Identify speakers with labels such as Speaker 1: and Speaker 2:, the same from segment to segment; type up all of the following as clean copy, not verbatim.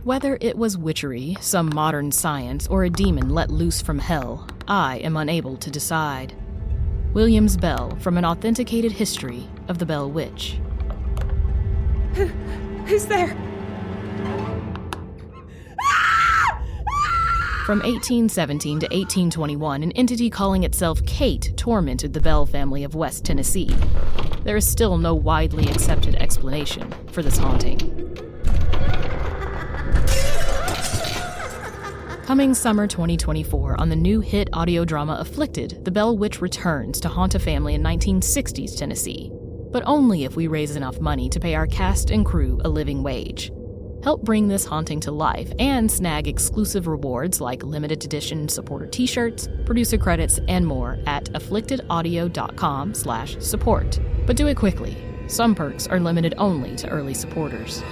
Speaker 1: Whether it was witchery, some modern science, or a demon let loose from hell, I am unable to decide. Williams Bell, from an authenticated history of the Bell Witch.
Speaker 2: Who's there?
Speaker 1: From 1817 to 1821, an entity calling itself Kate tormented the Bell family of West Tennessee. There is still no widely accepted explanation for this haunting. Coming summer 2024, on the new hit audio drama Afflicted, the Bell Witch returns to haunt a family in 1960s Tennessee, but only if we raise enough money to pay our cast and crew a living wage. Help bring this haunting to life and snag exclusive rewards like limited edition supporter t-shirts, producer credits, and more at afflictedaudio.com/support. But do it quickly. Some perks are limited only to early supporters.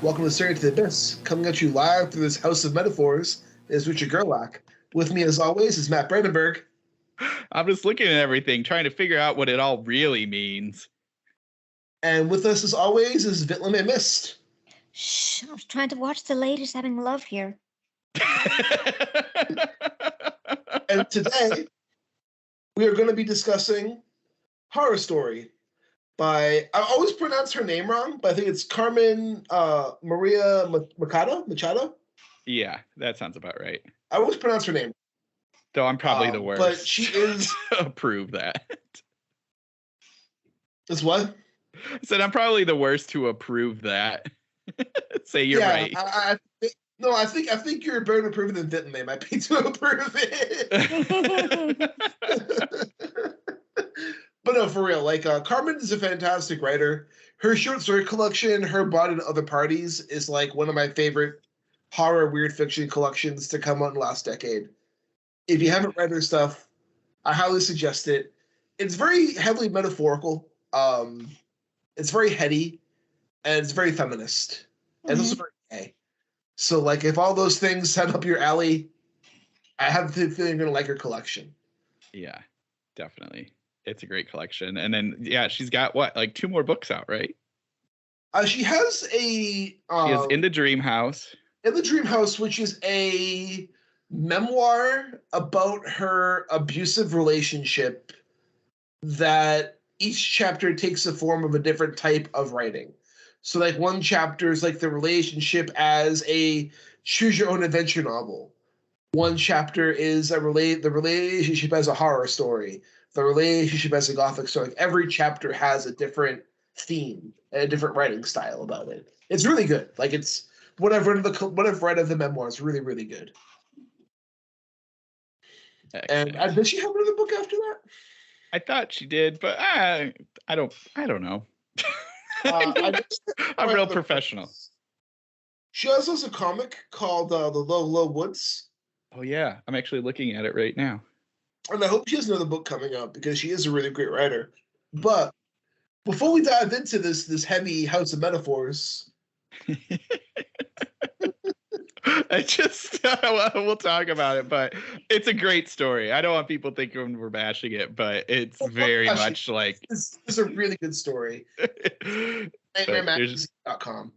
Speaker 3: Welcome to Staring to the Abyss, coming at you live through this house of metaphors is Richard Gerlach. With me, as always, is Matt Brandenburg.
Speaker 4: I'm just looking at everything, trying to figure out what it all really means.
Speaker 3: And with us, as always, is Vitlame Mist.
Speaker 5: Shh, I was trying to watch the ladies having love here.
Speaker 3: And today, we are going to be discussing Horror Story by, I always pronounce her name wrong, but I think it's Carmen Maria Machado?
Speaker 4: Yeah, that sounds about right.
Speaker 3: I always pronounce her name.
Speaker 4: Though I'm probably the worst.
Speaker 3: But she is...
Speaker 4: approve that.
Speaker 3: Is what?
Speaker 4: I said I'm probably the worst to approve that. Say you're right.
Speaker 3: I think you're better to approve it than Vitlame might be to approve it. But no, for real, like, Carmen is a fantastic writer. Her short story collection, Her Body and Other Parties, is like one of my favorite horror weird fiction collections to come out in the last decade. If you haven't read her stuff, I highly suggest it. It's very heavily metaphorical. It's very heady, and it's very feminist. And it's also very gay. So, like, if all those things set up your alley, I have the feeling you're going to like her collection.
Speaker 4: Yeah, definitely. It's a great collection. And then, yeah, she's got, what, like 2 more books out, right?
Speaker 3: She has a...
Speaker 4: she has In the Dream House.
Speaker 3: In the Dream House, which is a memoir about her abusive relationship that each chapter takes the form of a different type of writing. So, like, one chapter is, like, the relationship as a choose-your-own-adventure novel. One chapter is the relationship as a horror story. The relationship as a gothic story. Like, every chapter has a different theme and a different writing style about it. It's really good. Like, it's what I've read of the memoir is really, really good. Excellent. And did she have another book after that?
Speaker 4: I thought she did, but I don't know. I'm real professional.
Speaker 3: She also has a comic called The Low, Low Woods.
Speaker 4: Oh yeah, I'm actually looking at it right now.
Speaker 3: And I hope she has another book coming up because she is a really great writer. But before we dive into this heavy house of metaphors,
Speaker 4: we'll talk about it, but it's a great story. I don't want people thinking we're bashing it, but it's very much like
Speaker 3: it's a really good story. NightmareMagazine.com.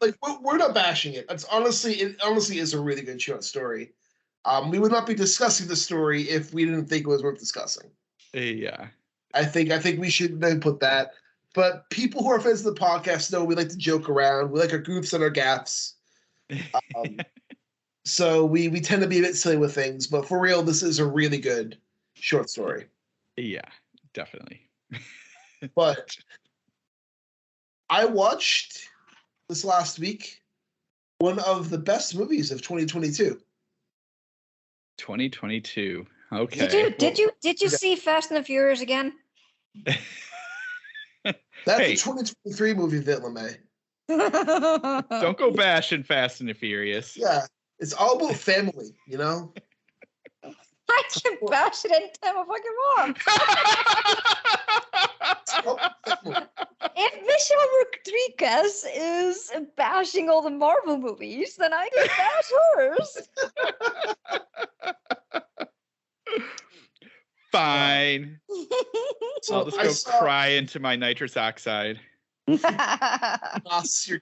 Speaker 3: like we're not bashing it. It honestly is a really good short story. We would not be discussing the story if we didn't think it was worth discussing.
Speaker 4: Yeah.
Speaker 3: I think we should then put that. But people who are fans of the podcast know we like to joke around. We like our goofs and our gaffes. So we tend to be a bit silly with things. But for real, this is a really good short story.
Speaker 4: Yeah, definitely.
Speaker 3: But I watched this last week one of the best movies of 2022.
Speaker 4: 2022. Okay.
Speaker 5: Did you see Fast and the Furious again?
Speaker 3: That's
Speaker 4: Hey.
Speaker 3: a 2023 movie, Vitlame.
Speaker 4: Don't go bashing Fast and the Furious.
Speaker 3: Yeah, it's all about family, you know?
Speaker 5: I can bash it anytime I fucking want. If Michelle Rodriguez is bashing all the Marvel movies, then I can bash hers.
Speaker 4: Fine.
Speaker 3: So
Speaker 4: I'll just go cry into my nitrous oxide.
Speaker 3: NOS, your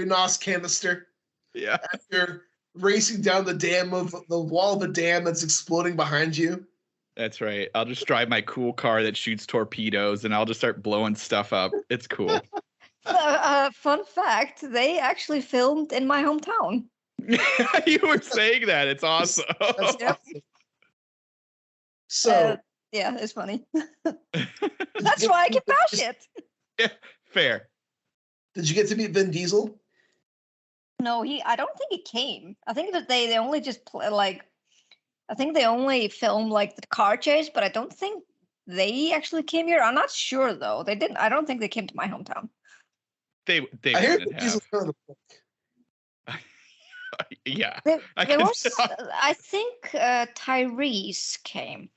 Speaker 3: NOS canister.
Speaker 4: Yeah.
Speaker 3: You're racing down the wall of the dam that's exploding behind you.
Speaker 4: That's right. I'll just drive my cool car that shoots torpedoes and I'll just start blowing stuff up. It's cool.
Speaker 5: Fun fact, they actually filmed in my hometown.
Speaker 4: You were saying that. It's awesome.
Speaker 3: That's awesome. So
Speaker 5: yeah, it's funny. That's why I can bash it.
Speaker 4: Yeah, fair.
Speaker 3: Did you get to meet Vin Diesel?
Speaker 5: No, I don't think he came. I think that they only just I think they only filmed like the car chase, but I don't think they actually came here. I'm not sure though. They didn't. I don't think they came to my hometown.
Speaker 4: They
Speaker 3: I heard
Speaker 4: wouldn't
Speaker 3: Vin Diesel
Speaker 4: have.
Speaker 3: from the book.
Speaker 4: Yeah.
Speaker 5: I think Tyrese came.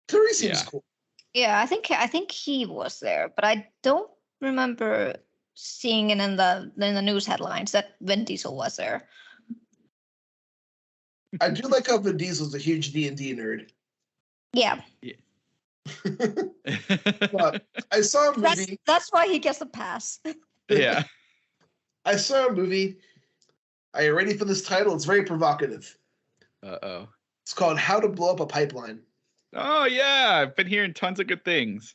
Speaker 3: Tyrese seems cool.
Speaker 5: Yeah, I think he was there, but I don't remember seeing it in the news headlines that Vin Diesel was there.
Speaker 3: I do like how Vin Diesel's a huge D&D nerd.
Speaker 5: Yeah.
Speaker 3: But I saw a movie.
Speaker 5: That's why he gets a pass.
Speaker 4: Yeah.
Speaker 3: I saw a movie. Are you ready for this title? It's very provocative.
Speaker 4: Uh-oh.
Speaker 3: It's called How to Blow Up a Pipeline.
Speaker 4: Oh, yeah. I've been hearing tons of good things.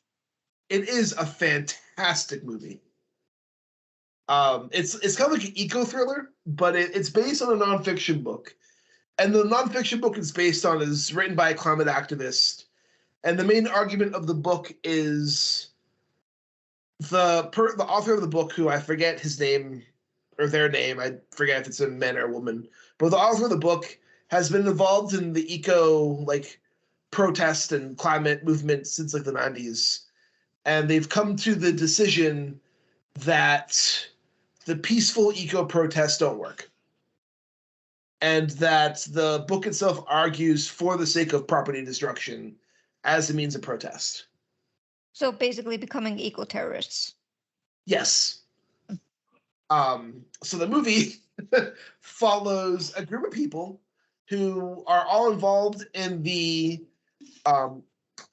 Speaker 3: It is a fantastic movie. It's kind of like an eco-thriller, but it's based on a nonfiction book. And the nonfiction book it's based on is written by a climate activist. And the main argument of the book is the author of the book, who I forget his name or their name, I forget if it's a man or a woman, but the author of the book has been involved in the eco protest and climate movement since the 90s. And they've come to the decision that the peaceful eco protests don't work. And that the book itself argues for the sake of property destruction as a means of protest.
Speaker 5: So basically becoming eco-terrorists.
Speaker 3: Yes. So the movie follows a group of people who are all involved in the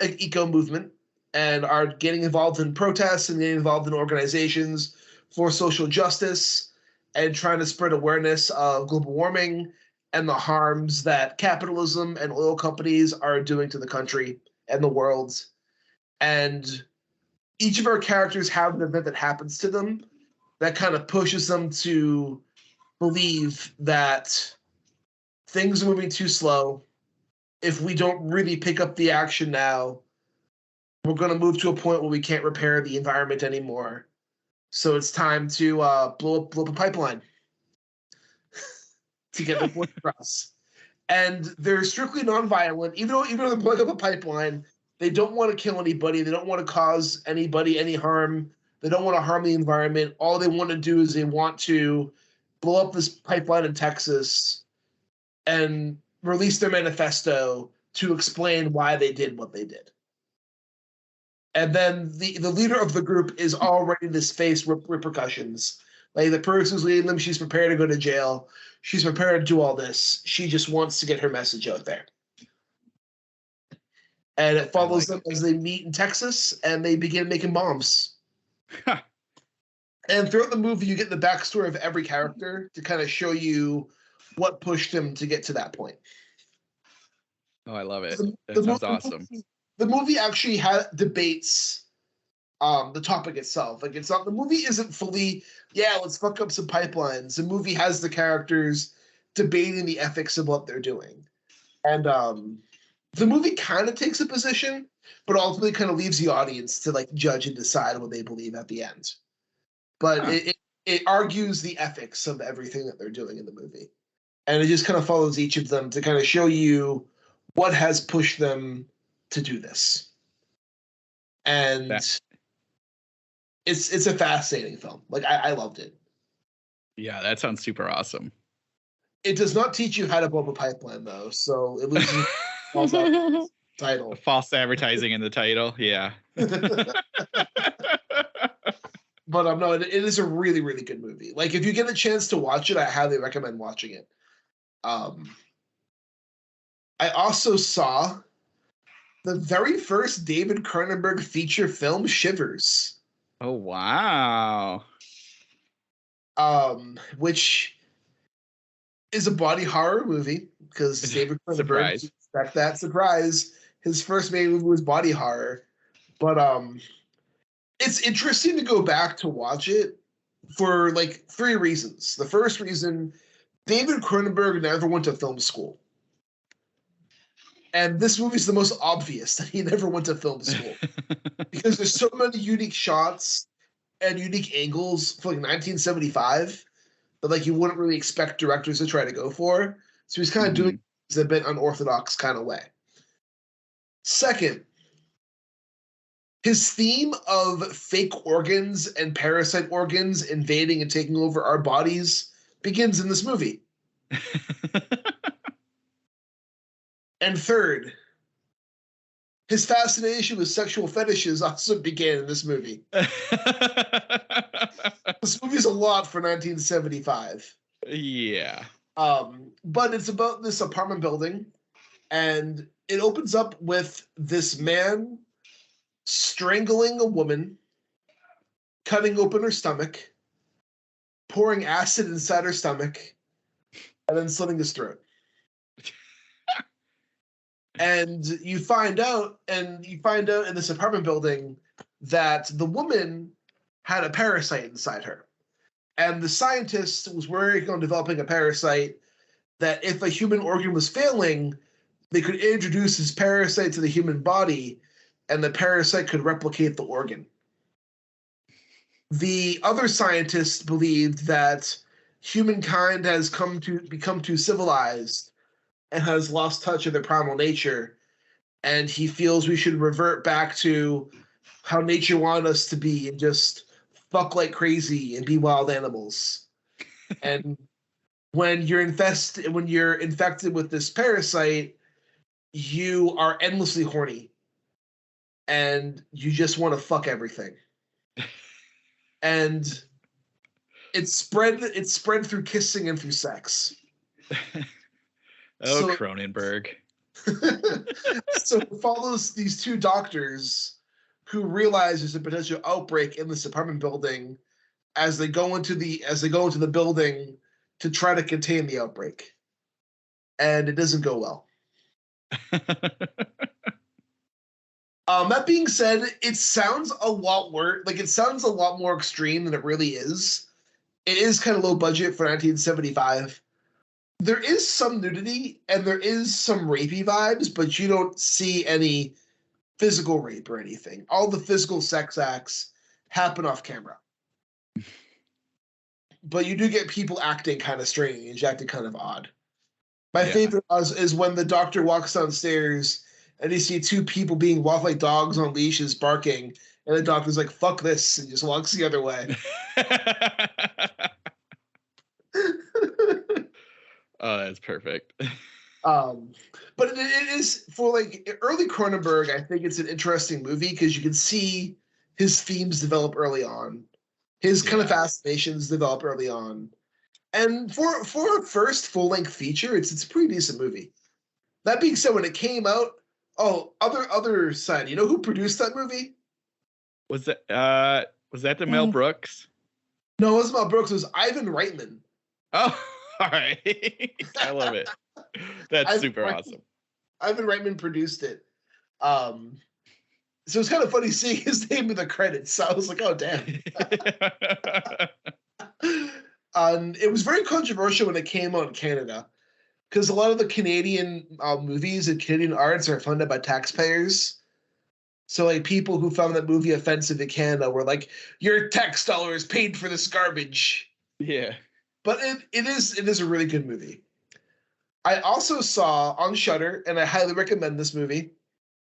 Speaker 3: eco movement and are getting involved in protests and getting involved in organizations for social justice and trying to spread awareness of global warming and the harms that capitalism and oil companies are doing to the country and the world. And each of our characters have an event that happens to them that kind of pushes them to believe that things are moving too slow. If we don't really pick up the action now, we're going to move to a point where we can't repair the environment anymore. So it's time to blow up a pipeline to get the point across. And they're strictly nonviolent. Even though they're blowing up a pipeline, they don't want to kill anybody. They don't want to cause anybody any harm. They don't want to harm the environment. All they want to do is they want to blow up this pipeline in Texas and release their manifesto to explain why they did what they did. And then the leader of the group is all ready to face repercussions. Like the person who's leading them, she's prepared to go to jail. She's prepared to do all this. She just wants to get her message out there. And it follows them as they meet in Texas and they begin making bombs. And throughout the movie, you get the backstory of every character to kind of show you what pushed them to get to that point.
Speaker 4: Oh, I love it. That sounds awesome.
Speaker 3: The movie actually debates the topic itself. Like, it's not, the movie isn't fully, yeah, let's fuck up some pipelines. The movie has the characters debating the ethics of what they're doing. And the movie kind of takes a position, but ultimately kind of leaves the audience to like judge and decide what they believe at the end. But it argues the ethics of everything that they're doing in the movie. And it just kind of follows each of them to kind of show you what has pushed them to do this. And it's a fascinating film. Like I loved it.
Speaker 4: Yeah, that sounds super awesome.
Speaker 3: It does not teach you how to blow up a pipeline though, so it loses false title.
Speaker 4: False advertising in the title, yeah.
Speaker 3: But no, it is a really, really good movie. Like if you get a chance to watch it, I highly recommend watching it. I also saw the very first David Cronenberg feature film, Shivers.
Speaker 4: Oh wow.
Speaker 3: Which is a body horror movie because David Cronenberg, expect that surprise. His first main movie was body horror, but it's interesting to go back to watch it for like 3 reasons. The first reason, David Cronenberg never went to film school. And this movie's the most obvious that he never went to film school. Because there's so many unique shots and unique angles for like 1975 that like you wouldn't really expect directors to try to go for. So he's kind of doing it in a bit unorthodox kind of way. Second, his theme of fake organs and parasite organs invading and taking over our bodies begins in this movie. And third, his fascination with sexual fetishes also began in this movie. This movie's a lot for 1975.
Speaker 4: Yeah.
Speaker 3: But it's about this apartment building, and it opens up with this man strangling a woman, cutting open her stomach, pouring acid inside her stomach, and then slitting his throat. And you find out in this apartment building that the woman had a parasite inside her. And the scientist was working on developing a parasite that if a human organ was failing, they could introduce this parasite to the human body, and the parasite could replicate the organ. The other scientists believed that humankind has become too civilized and has lost touch of their primal nature, and he feels we should revert back to how nature wanted us to be and just fuck like crazy and be wild animals. And when you're infected with this parasite, you are endlessly horny and you just want to fuck everything. And it's spread through kissing and through sex.
Speaker 4: Oh, so, Cronenberg.
Speaker 3: So it follows these 2 doctors who realize there's a potential outbreak in this apartment building as they go into the building to try to contain the outbreak. And it doesn't go well. That being said, it sounds a lot worse. Like it sounds a lot more extreme than it really is. It is kind of low budget for 1975. There is some nudity and there is some rapey vibes, but you don't see any physical rape or anything. All the physical sex acts happen off camera. But you do get people acting kind of strange, acting kind of odd. My favorite is when the doctor walks downstairs and you see 2 people being walked like dogs on leashes barking, and the doctor's like, fuck this, and just walks the other way.
Speaker 4: Oh, that's perfect.
Speaker 3: But it is, for like early Cronenberg, I think it's an interesting movie because you can see his themes develop early on. His kind of fascinations develop early on. And for a first full-length feature, it's a pretty decent movie. That being said, when it came out, other side, you know who produced that movie?
Speaker 4: Was that the Mel Brooks?
Speaker 3: No, it wasn't Mel Brooks. It was Ivan Reitman.
Speaker 4: Oh, all right. I love it. That's super awesome.
Speaker 3: Ivan Reitman produced it. So it's kind of funny seeing his name in the credits. So I was like, oh, damn. It was very controversial when it came out in Canada. because a lot of the Canadian movies and Canadian arts are funded by taxpayers. So like people who found that movie offensive in Canada were like, "Your tax dollars paid for this garbage."
Speaker 4: Yeah.
Speaker 3: But it is a really good movie. I also saw on Shudder, and I highly recommend this movie,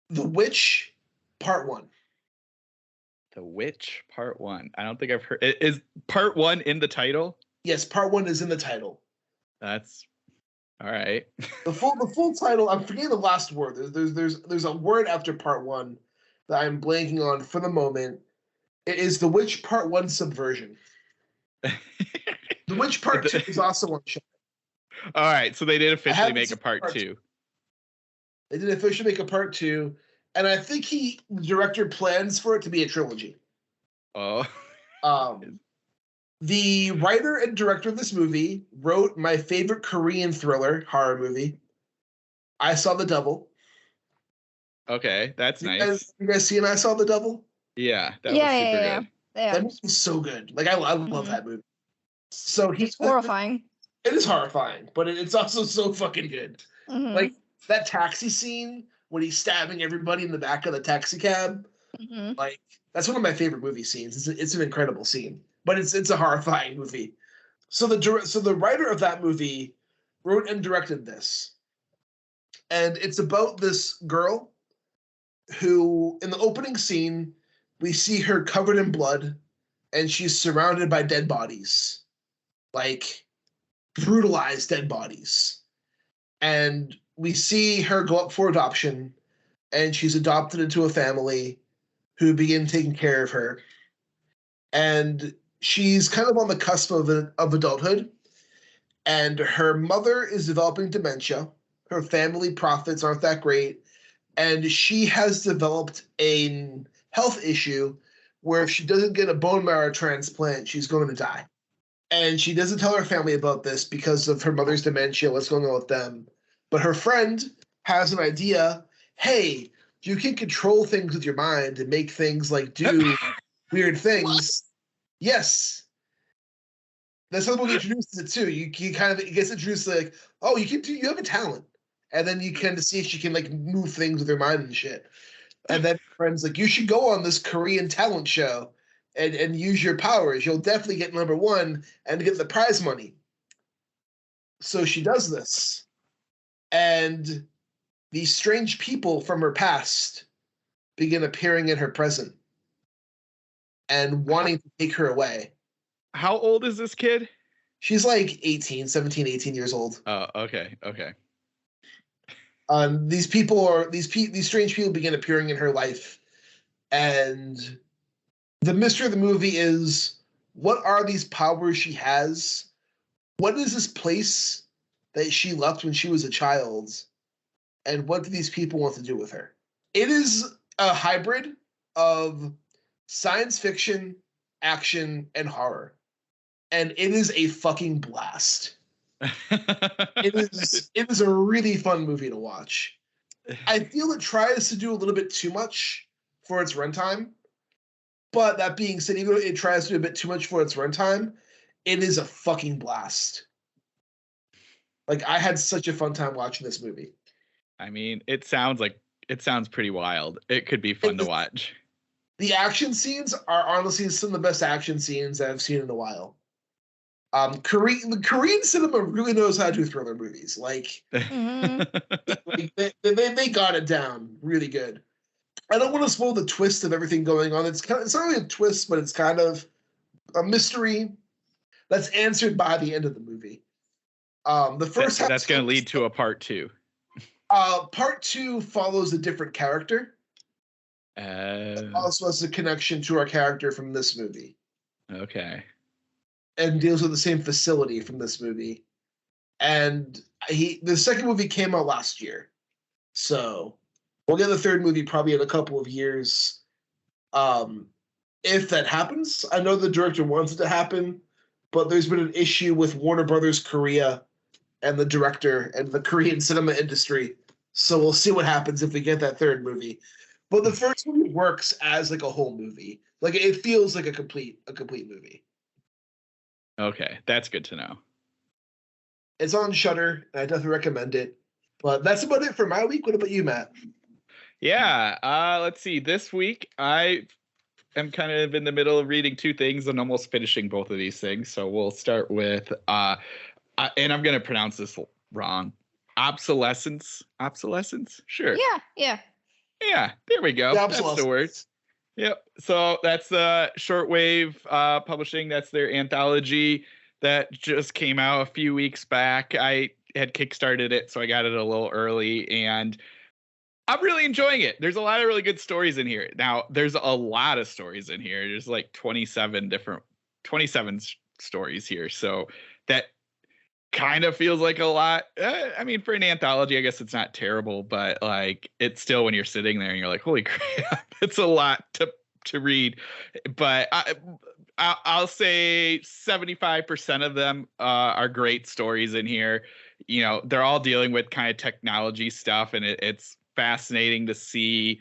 Speaker 3: The Witch, Part 1.
Speaker 4: The Witch Part 1. I don't think I've heard. Is Part 1 in the title?
Speaker 3: Yes, Part 1 is in the title.
Speaker 4: That's all right.
Speaker 3: The full title, I'm forgetting the last word. There's a word after Part 1 that I'm blanking on for the moment. It is The Witch Part 1 Subversion. The Witch Part 2 is also on Shudder.
Speaker 4: All right, so they did officially make a part 2.
Speaker 3: They did officially make a Part 2, and I think the director plans for it to be a trilogy.
Speaker 4: Oh.
Speaker 3: The writer and director of this movie wrote my favorite Korean thriller horror movie, I Saw the Devil.
Speaker 4: Okay, that's nice.
Speaker 3: You guys seen I Saw the Devil?
Speaker 4: Yeah, that was super good.
Speaker 5: Yeah.
Speaker 3: That movie's so good. Like I love that movie. So
Speaker 5: It's horrifying.
Speaker 3: It is horrifying, but it's also so fucking good.
Speaker 5: Mhm.
Speaker 3: Like that taxi scene when he's stabbing everybody in the back of the taxi cab.
Speaker 5: Mhm.
Speaker 3: Like that's one of my favorite movie scenes. It's an incredible scene, but it's a horrifying movie. So the writer of that movie wrote and directed this, and it's about this girl who, in the opening scene, we see her covered in blood, and she's surrounded by dead bodies, like brutalized dead bodies, and we see her go up for adoption, and she's adopted into a family who begin taking care of her. And she's kind of on the cusp of adulthood, and her mother is developing dementia. Her family profits aren't that great, and she has developed a health issue where if she doesn't get a bone marrow transplant, she's going to die. And she doesn't tell her family about this because of her mother's dementia, what's going on with them. But her friend has an idea. Hey, you can control things with your mind and make things like do weird things. What? Yes. That's how we introduces it too. You kind of, it gets introduced like, oh, you have a talent. And then you can see if she can like move things with her mind and shit. And then friends like, you should go on this Korean talent show and use your powers. You'll definitely get number one and get the prize money. So she does this. And these strange people from her past begin appearing in her present and wanting to take her away.
Speaker 4: How old is this kid?
Speaker 3: She's like 17, 18 years old.
Speaker 4: Oh, okay.
Speaker 3: These strange people begin appearing in her life, and the mystery of the movie is, what are these powers she has? What is this place that she left when she was a child? And what do these people want to do with her? It is a hybrid of science fiction, action, and horror. And it is a fucking blast. It is a really fun movie to watch. I feel it tries to do a little bit too much for its runtime. But that being said, even though it tries to do a bit too much for its runtime, it is a fucking blast. Like, I had such a fun time watching this movie.
Speaker 4: I mean, it sounds pretty wild. It could be fun to watch.
Speaker 3: The action scenes are honestly some of the best action scenes I've seen in a while. Korean cinema really knows how to do thriller movies. Like, like they got it down really good. I don't want to spoil the twist of everything going on. It's not really a twist, but it's kind of a mystery that's answered by the end of the movie. The first
Speaker 4: that's going to lead to a part 2.
Speaker 3: Part 2 follows a different character. Also has a connection to our character from this movie.
Speaker 4: Okay.
Speaker 3: And deals with the same facility from this movie. And the second movie came out last year. So we'll get the third movie probably in a couple of years. If that happens, I know the director wants it to happen, but there's been an issue with Warner Brothers Korea and the director and the Korean cinema industry. So we'll see what happens if we get that third movie. But the first movie works as like a whole movie. Like it feels like a complete movie.
Speaker 4: Okay, that's good to know.
Speaker 3: It's on Shudder, and I definitely recommend it. But that's about it for my week. What about you, Matt?
Speaker 4: Yeah. Let's see. This week, I am kind of in the middle of reading two things and almost finishing both of these things. So we'll start with, and I'm going to pronounce this wrong. Obsolescence. Obsolescence? Sure.
Speaker 5: Yeah.
Speaker 4: Yeah. There we go.
Speaker 3: Yeah,
Speaker 4: That's the word. Yep. So that's Shortwave Publishing. That's their anthology that just came out a few weeks back. I had kickstarted it, so I got it a little early, and I'm really enjoying it. There's a lot of really good stories in here. Now, there's a lot of stories in here. There's like 27 stories here. So that kind of feels like a lot. I mean, for an anthology, I guess it's not terrible, but like it's still, when you're sitting there and you're like, holy crap, it's a lot to read. But I'll say 75% of them are great stories in here. You know, they're all dealing with kind of technology stuff, and it's fascinating to see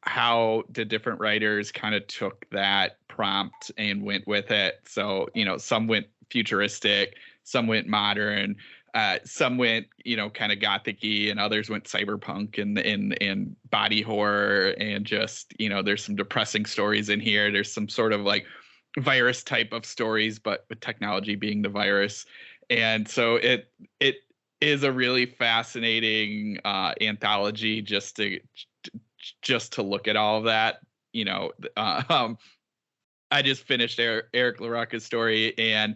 Speaker 4: how the different writers kind of took that prompt and went with it. So, you know, some went futuristic, some went modern, some went, you know, kind of gothic-y, and others went cyberpunk and body horror, and just, you know, there's some depressing stories in here. There's some sort of like virus type of stories, but with technology being the virus. And so it is a really fascinating anthology just to look at all of that. You know, I just finished Eric LaRocca's story, and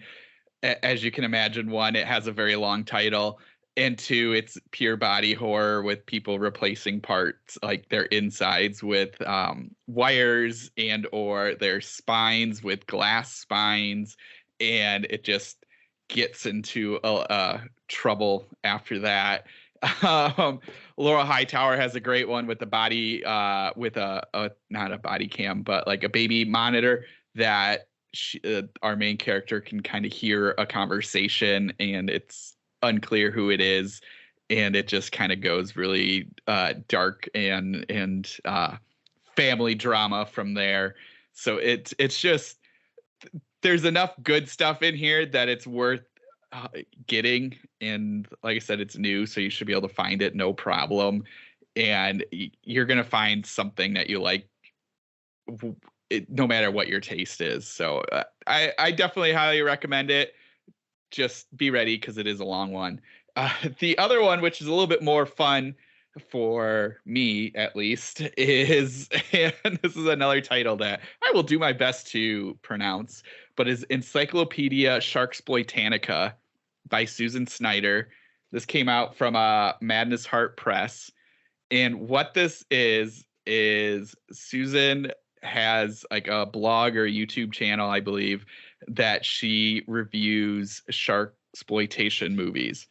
Speaker 4: as you can imagine, one, it has a very long title, and two, it's pure body horror with people replacing parts, like their insides with wires and or their spines with glass spines, and it just gets into trouble after that. Laura Hightower has a great one with the body, with a not a body cam, but like a baby monitor that our main character can kind of hear a conversation, and it's unclear who it is, and it just kind of goes really dark and family drama from there. So it's just, there's enough good stuff in here that it's worth getting. And like I said, it's new, so you should be able to find it no problem, and you're gonna find something that you like, no matter what your taste is. So I definitely highly recommend it. Just be ready, because it is a long one. The other one, which is a little bit more fun for me at least, is, and this is another title that I will do my best to pronounce, but is Encyclopedia Sharksploitanica by Susan Snyder. This came out from Madness Heart Press. And what this is Susan has like a blog or a YouTube channel, I believe, that she reviews shark exploitation movies.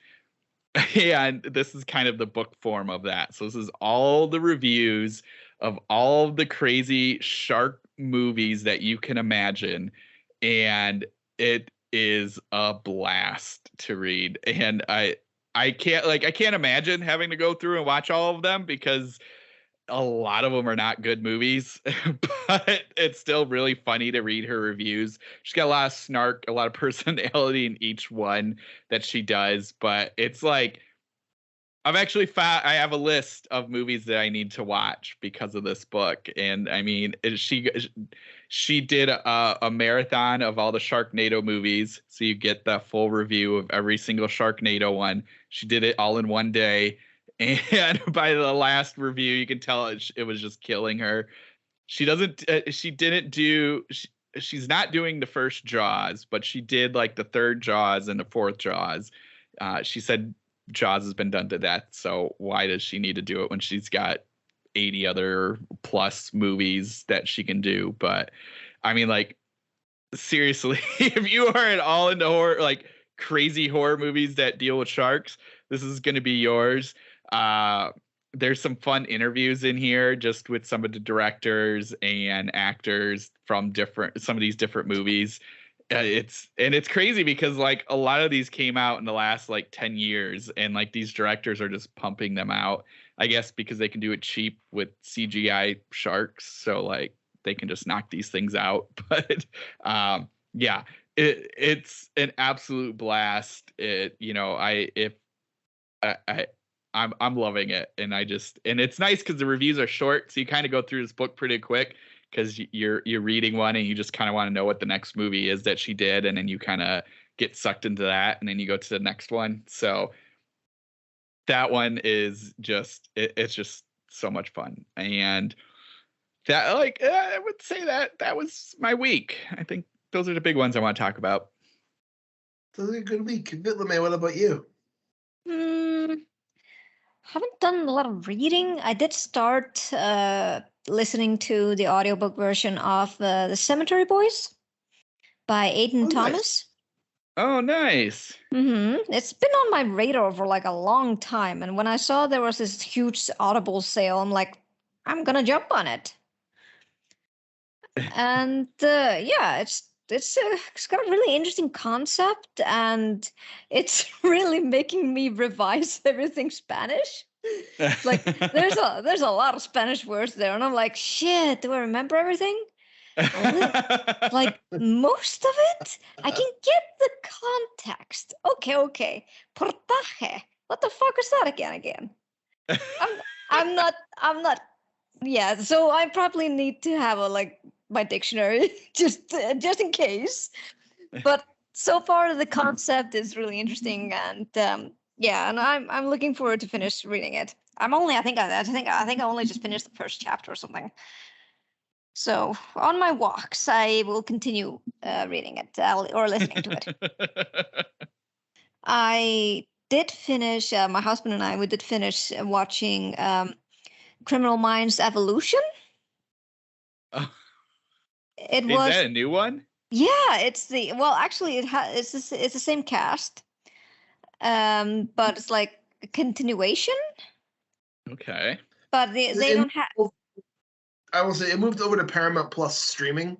Speaker 4: And this is kind of the book form of that. So this is all the reviews of all of the crazy shark movies that you can imagine. And it is a blast to read. And I can't imagine having to go through and watch all of them, because a lot of them are not good movies, but it's still really funny to read her reviews. She's got a lot of snark, a lot of personality in each one that she does, but it's like, I've actually found I have a list of movies that I need to watch because of this book. And I mean, she did a marathon of all the Sharknado movies, so you get the full review of every single Sharknado one. She did it all in one day. And by the last review, you can tell it was just killing her. She's not doing the first Jaws, but she did like the third Jaws and the fourth Jaws. She said Jaws has been done to death, so why does she need to do it when she's got 80 other plus movies that she can do? But I mean, like, seriously, if you are at all into horror, like crazy horror movies that deal with sharks, this is going to be yours. There's some fun interviews in here just with some of the directors and actors from some of these different movies. It's crazy because like a lot of these came out in the last like 10 years, and like these directors are just pumping them out, I guess, because they can do it cheap with CGI sharks. So like they can just knock these things out. But yeah, it's an absolute blast. I'm loving it, and it's nice because the reviews are short, so you kind of go through this book pretty quick because you're reading one and you just kind of want to know what the next movie is that she did, and then you kind of get sucked into that, and then you go to the next one. So that one is it's just so much fun, and that I would say that was my week. I think those are the big ones I want to talk about.
Speaker 3: Those are a good week. LeMay, what about you?
Speaker 5: Haven't done a lot of reading. I did start listening to the audiobook version of The Cemetery Boys by Aidan Thomas.
Speaker 3: Nice.
Speaker 4: Oh, nice.
Speaker 5: It's been on my radar for like a long time, and when I saw there was this huge Audible sale, I'm like, I'm gonna jump on it. And yeah, it's got a really interesting concept, and it's really making me revise everything Spanish. Like there's a lot of Spanish words there, and I'm like, shit, do I remember everything? Like most of it, I can get the context. Okay. Portaje. What the fuck is that again? I'm not. Yeah, so I probably need to have my dictionary just in case. But so far the concept is really interesting, and yeah, and I'm looking forward to finish reading it. I think I only just finished the first chapter or something. So on my walks, I will continue reading it or listening to it. I did finish. My husband and we did finish watching Criminal Minds Evolution.
Speaker 4: Oh.
Speaker 5: Is
Speaker 4: that a new one?
Speaker 5: Yeah, it's the same cast, but it's like a continuation.
Speaker 4: Okay.
Speaker 5: But they don't have.
Speaker 3: I will say it moved over to Paramount Plus streaming,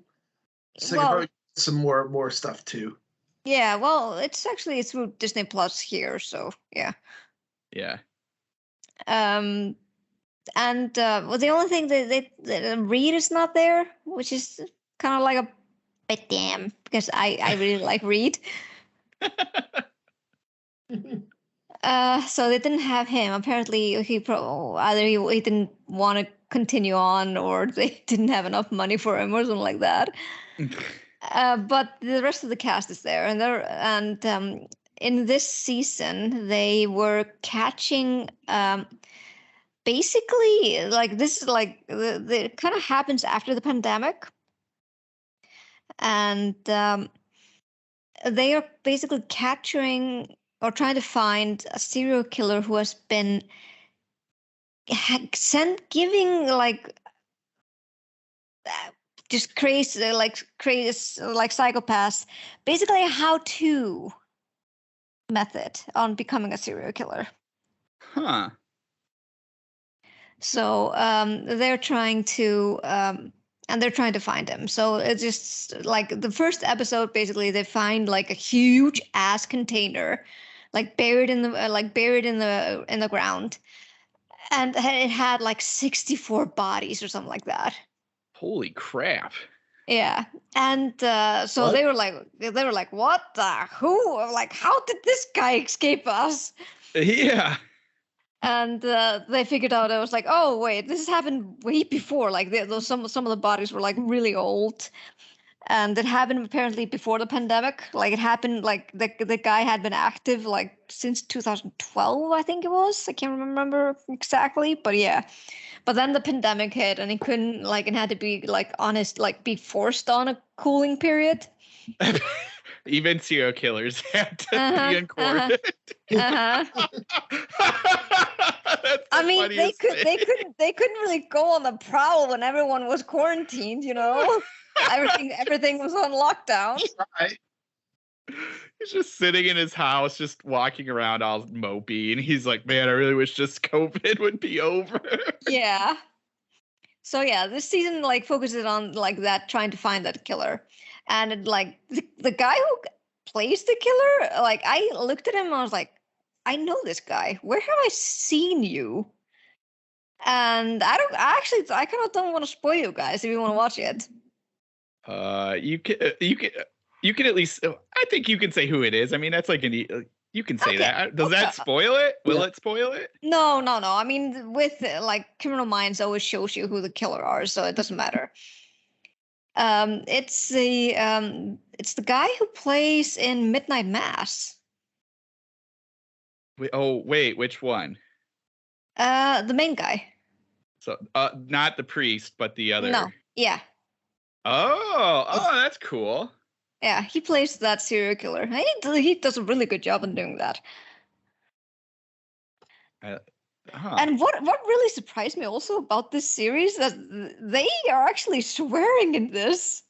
Speaker 3: so you can probably get some more stuff too.
Speaker 5: Yeah, well, it's through Disney Plus here, so yeah.
Speaker 4: Yeah.
Speaker 5: And the only thing that Reed is not there, which is kind of like a bit damn, because I really like Reed. So they didn't have him. Apparently, he didn't want to continue on, or they didn't have enough money for him, or something like that. But the rest of the cast is there, and in this season they were catching. Basically, like this is like the kind of happens after the pandemic, and they are basically capturing or trying to find a serial killer who has been giving just crazy psychopaths basically a how-to method on becoming a serial killer.
Speaker 4: Huh.
Speaker 5: So they're trying to find him. So it's just like the first episode. Basically, they find like a huge ass container, like buried in the ground, and it had like 64 bodies or something like that.
Speaker 4: Holy crap!
Speaker 5: Yeah, and so
Speaker 3: What?
Speaker 5: they were like, what the who? Like, how did this guy escape us?
Speaker 4: Yeah.
Speaker 5: And they figured out, I was like, oh wait, this has happened way before. Like some of the bodies were like really old, and it happened apparently before the pandemic. Like it happened like the guy had been active like since 2012, I think it was. I can't remember exactly, but yeah. But then the pandemic hit, and he couldn't and had to be be forced on a cooling period.
Speaker 4: Even serial killers have to be in quarantine.
Speaker 5: I mean, they couldn't really go on the prowl when everyone was quarantined. You know, everything was on lockdown.
Speaker 3: Right.
Speaker 4: He's just sitting in his house, just walking around all mopey, and he's like, "Man, I really wish just COVID would be over."
Speaker 5: Yeah. So yeah, this season focuses on that, trying to find that killer, and the guy who plays the killer, I looked at him and I was like, I know this guy. Where have I seen you? And I kind of don't want to spoil you guys if you want to watch it.
Speaker 4: You can. You can at least. I think you can say who it is. I mean, that's like you can say
Speaker 5: Okay,
Speaker 4: that. Does that spoil it? Will it spoil it?
Speaker 5: No. I mean, with like Criminal Minds always shows you who the killer are, so it doesn't matter. It's the guy who plays in Midnight Mass.
Speaker 4: Wait, which one?
Speaker 5: The main guy.
Speaker 4: So, not the priest, but the other.
Speaker 5: No, yeah.
Speaker 4: Oh, that's cool.
Speaker 5: Yeah, he plays that serial killer. He does a really good job in doing that. And what really surprised me also about this series that they are actually swearing in this.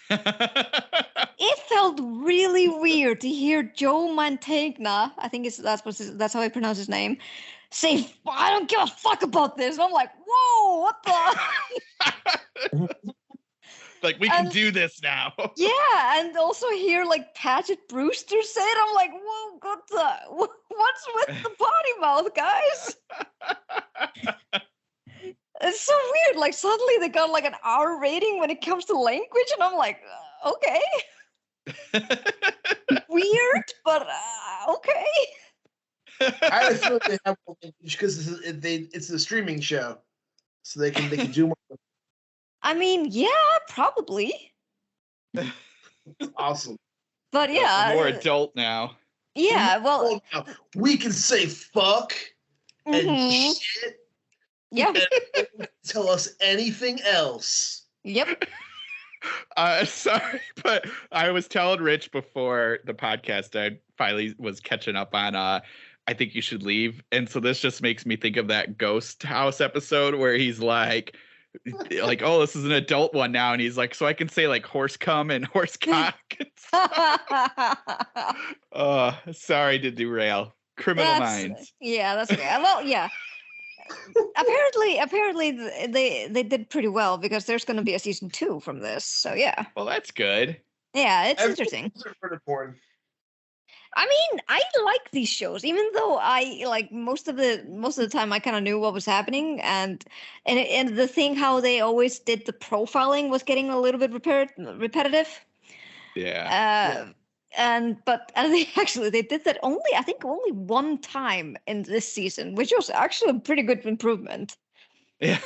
Speaker 5: It felt really weird to hear Joe Mantegna, I think that's how I pronounce his name, say, "I don't give a fuck about this." And I'm like, whoa, what the?
Speaker 4: Like, we can do this now.
Speaker 5: Yeah, and also hear like Paget Brewster say it. I'm like, whoa, what's with the potty mouth, guys? It's so weird. Like suddenly they got like an R rating when it comes to language, and I'm like, okay, weird, but okay.
Speaker 3: I feel like they have more language because it's a streaming show, so they can do more.
Speaker 5: I mean, yeah, probably.
Speaker 3: Awesome.
Speaker 5: But yeah,
Speaker 4: We're more adult now.
Speaker 5: Yeah, well,
Speaker 3: we can say fuck and shit.
Speaker 5: Yeah.
Speaker 3: And tell us anything else.
Speaker 5: Yep.
Speaker 4: Sorry, but I was telling Rich before the podcast I finally was catching up on I Think You Should Leave. And so this just makes me think of that Ghost House episode where he's like, oh, this is an adult one now. And he's like, so I can say like horse cum and horse cock. Sorry to derail. Criminal Minds.
Speaker 5: Yeah, that's okay. Well, yeah. Apparently they did pretty well because there's going to be a season 2 from this. So yeah.
Speaker 4: Well, that's good.
Speaker 5: Yeah, it's interesting. I mean, I like these shows, even though I like most of the time I kind of knew what was happening, and the thing how they always did the profiling was getting a little bit repetitive.
Speaker 4: Yeah.
Speaker 5: But they did that only one time in this season, which was actually a pretty good improvement.
Speaker 4: Yeah.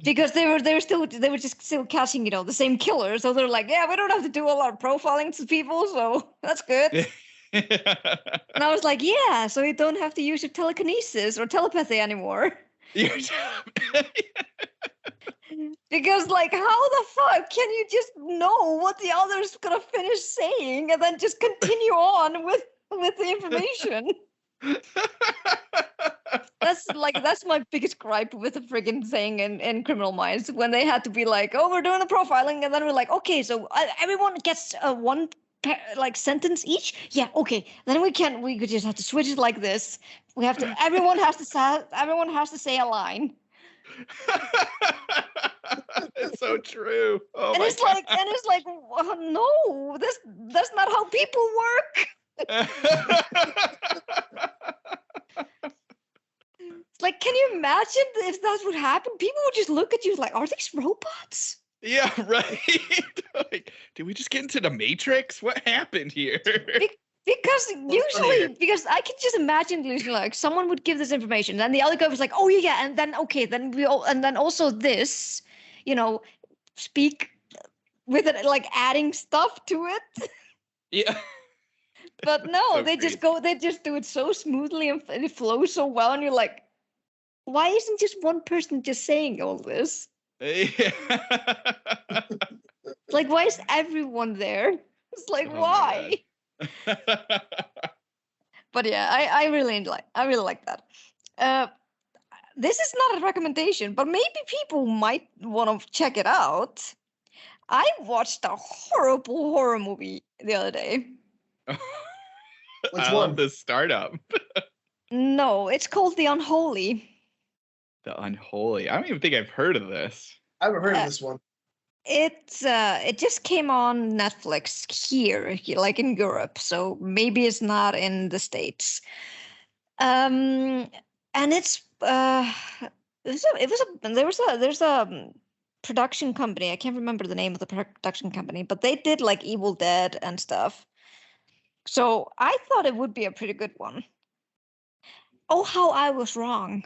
Speaker 5: Because they were just still catching, the same killer. So they're like, yeah, we don't have to do a lot of profiling to people, so that's good. And I was like, yeah, so you don't have to use your telekinesis or telepathy anymore. Because like, how the fuck can you just know what the other's gonna finish saying and then just continue on with the information? That's my biggest gripe with the friggin' thing in Criminal Minds, when they had to be like, oh, we're doing the profiling, and then we're like, okay, so everyone gets one sentence each. Yeah, okay. Then we could just have to switch it like this. Everyone has to say a line.
Speaker 4: It's so true. Oh,
Speaker 5: and it's like, well, no, that's not how people work. It's like, can you imagine if that would happen? People would just look at you like, are these robots?
Speaker 4: Yeah, right. Like, did we just get into the Matrix? What happened here?
Speaker 5: Because I can just imagine like someone would give this information, and the other guy was like, oh yeah, and then okay, and then also this, speak with it, like adding stuff to it.
Speaker 4: Yeah.
Speaker 5: But no,
Speaker 4: So
Speaker 5: they just do it so smoothly and it flows so well, and you're like, why isn't just one person just saying all this?
Speaker 4: Yeah.
Speaker 5: Like, why is everyone there? It's like, why? But yeah, I really like that. This is not a recommendation, but maybe people might want to check it out. I watched a horrible horror movie the other day.
Speaker 3: Which one?
Speaker 4: The startup.
Speaker 5: No, it's called The Unholy.
Speaker 4: The Unholy. I don't even think I've heard of this.
Speaker 3: I haven't heard of this one.
Speaker 5: It just came on Netflix here, like in Europe, so maybe it's not in the States. And it's there's a production company. I can't remember the name of the production company, but they did like Evil Dead and stuff. So I thought it would be a pretty good one. Oh, how I was wrong.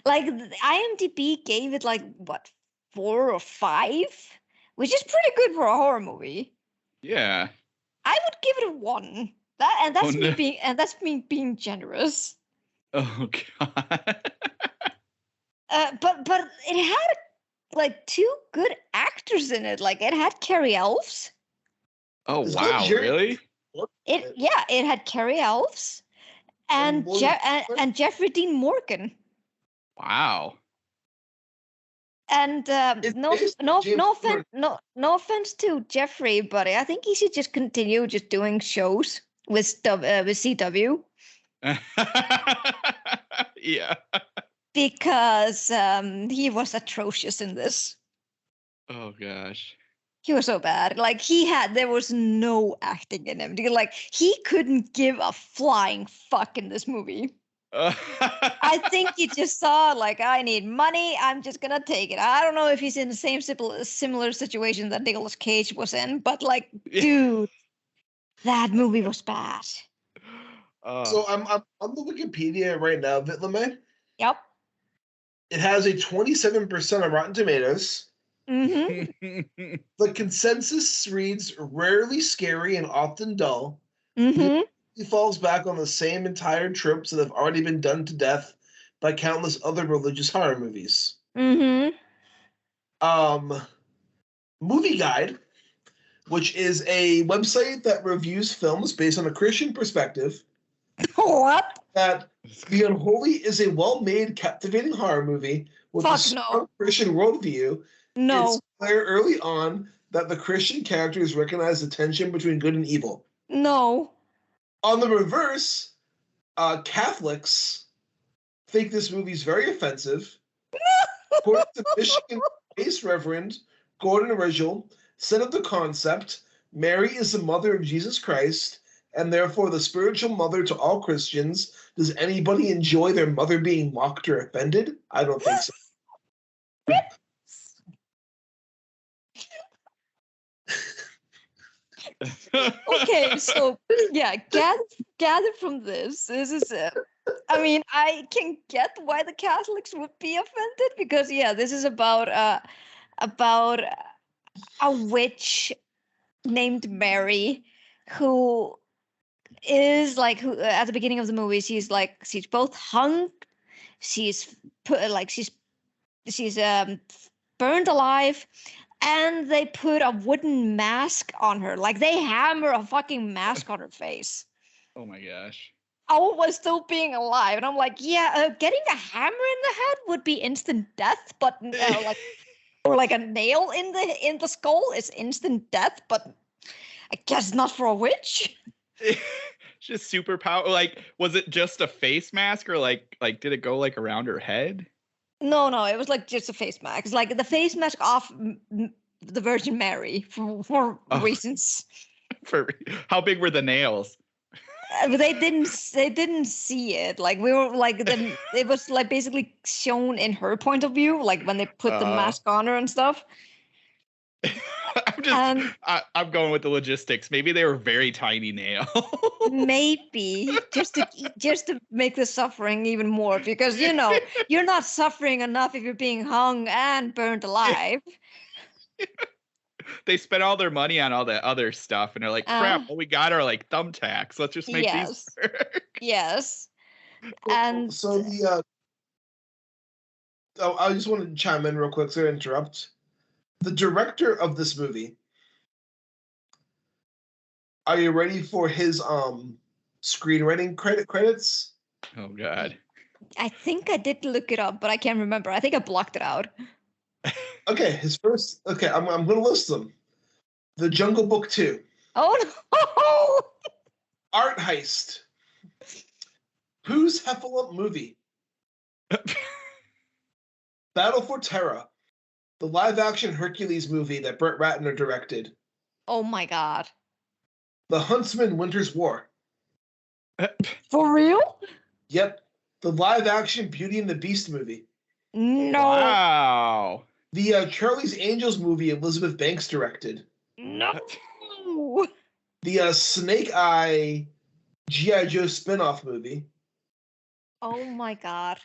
Speaker 5: Like IMDb gave it like what, 4 or 5, which is pretty good for a horror movie.
Speaker 4: Yeah.
Speaker 5: I would give it a 1. That's me being generous.
Speaker 4: Oh God.
Speaker 5: But it had like 2 good actors in it. Like it had Carrie Elves.
Speaker 4: Oh wow, really?
Speaker 5: It had Carrie Elves and Jeffrey Dean Morgan.
Speaker 4: Wow.
Speaker 5: And no offense to Jeffrey, but I think he should just continue just doing shows with CW.
Speaker 4: Yeah.
Speaker 5: Because he was atrocious in this.
Speaker 4: Oh gosh.
Speaker 5: He was so bad. Like there was no acting in him. Like he couldn't give a flying fuck in this movie. I think he just saw like, I need money, I'm just gonna take it. I don't know if he's in the same similar situation that Nicolas Cage was in, but like, dude, that movie was bad.
Speaker 3: So I'm on the Wikipedia right now, Vitlame.
Speaker 5: Yep.
Speaker 3: It has a 27% on Rotten Tomatoes.
Speaker 5: Mm-hmm.
Speaker 3: The consensus reads rarely scary and often dull.
Speaker 5: Mm-hmm.
Speaker 3: He falls back on the same entire tropes that have already been done to death by countless other religious horror movies.
Speaker 5: Mm-hmm.
Speaker 3: Movie Guide, which is a website that reviews films based on a Christian perspective.
Speaker 5: What?
Speaker 3: That The Unholy is a well-made, captivating horror movie with a strong Christian worldview.
Speaker 5: No.
Speaker 3: It's clear early on that the Christian characters recognize the tension between good and evil.
Speaker 5: No.
Speaker 3: On the reverse, Catholics think this movie is very offensive. According to Michigan-based Reverend Gordon Rigel, said of the concept, Mary is the mother of Jesus Christ, and therefore the spiritual mother to all Christians. Does anybody enjoy their mother being mocked or offended? I don't think so.
Speaker 5: Okay, so yeah, gather from this is it. I mean, I can get why the Catholics would be offended because this is about a witch named Mary who is like who at the beginning of the movie she's both hung, she's burned alive, and they put a wooden mask on her. Like they hammer a fucking mask on her face.
Speaker 4: Oh my gosh.
Speaker 5: All was still being alive, and I'm like, getting a hammer in the head would be instant death, but or like a nail in the skull is instant death, but I guess not for a witch.
Speaker 4: Just super power. Like, was it just a face mask, or like did it go like around her head?
Speaker 5: No, it was like just a face mask. It's like the face mask off the Virgin Mary for reasons.
Speaker 4: For how big were the nails?
Speaker 5: They didn't see it. Like we were like it was like basically shown in her point of view, like when they put the mask on her and stuff.
Speaker 4: I'm going with the logistics. Maybe they were very tiny nails.
Speaker 5: Maybe just to make the suffering even more, because you're not suffering enough if you're being hung and burned alive.
Speaker 4: They spent all their money on all that other stuff, and they're like, crap, all we got are like thumbtacks. Let's just make these work.
Speaker 5: Yes. And
Speaker 3: so I just wanted to chime in real quick, so I interrupt. The director of this movie, are you ready for his screenwriting credits?
Speaker 4: Oh God.
Speaker 5: I think I did look it up, but I can't remember. I think I blocked it out.
Speaker 3: Okay, I'm going to list them. The Jungle Book 2.
Speaker 5: Oh no!
Speaker 3: Art Heist. Who's Heffalump Movie? Battle for Terra. The live-action Hercules movie that Brett Ratner directed.
Speaker 5: Oh my God.
Speaker 3: The Huntsman Winter's War.
Speaker 5: For real?
Speaker 3: Yep. The live-action Beauty and the Beast movie.
Speaker 5: No.
Speaker 4: Wow.
Speaker 3: The Charlie's Angels movie Elizabeth Banks directed.
Speaker 5: No.
Speaker 3: The Snake Eye G.I. Joe spin-off movie.
Speaker 5: Oh my god.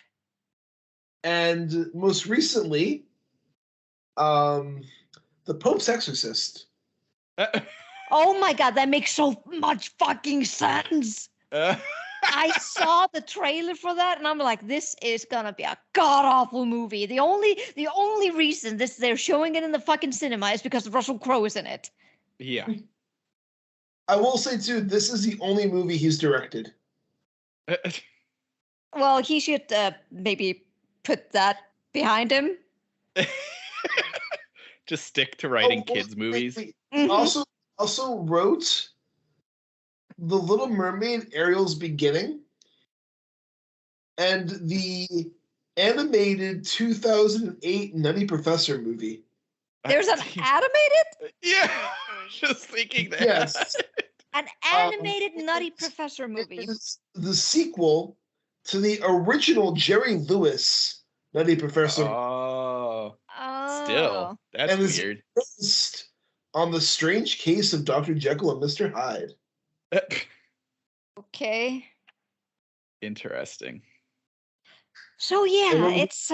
Speaker 3: And most recently, The Pope's Exorcist.
Speaker 5: Oh my god, that makes so much fucking sense. I saw the trailer for that, and I'm like, this is gonna be a god awful movie. The only reason they're showing it in the fucking cinema is because Russell Crowe is in it.
Speaker 4: Yeah.
Speaker 3: I will say too, this is the only movie he's directed.
Speaker 5: Well, he should maybe put that behind him.
Speaker 4: Just stick to writing kids' movies.
Speaker 5: Mhm.
Speaker 3: Also wrote The Little Mermaid, Ariel's Beginning, and the animated 2008 Nutty Professor movie.
Speaker 5: There's an animated?
Speaker 4: Yeah, just thinking that.
Speaker 3: Yes.
Speaker 5: An animated Nutty Professor
Speaker 3: It
Speaker 5: movie.
Speaker 3: is the sequel to the original Jerry Lewis Nutty Professor.
Speaker 4: Oh,
Speaker 5: Oh.
Speaker 4: still, that's
Speaker 3: And it's
Speaker 4: weird.
Speaker 3: based on the strange case of Dr. Jekyll and Mr. Hyde.
Speaker 5: Okay.
Speaker 4: Interesting.
Speaker 5: So yeah,
Speaker 3: And
Speaker 5: it's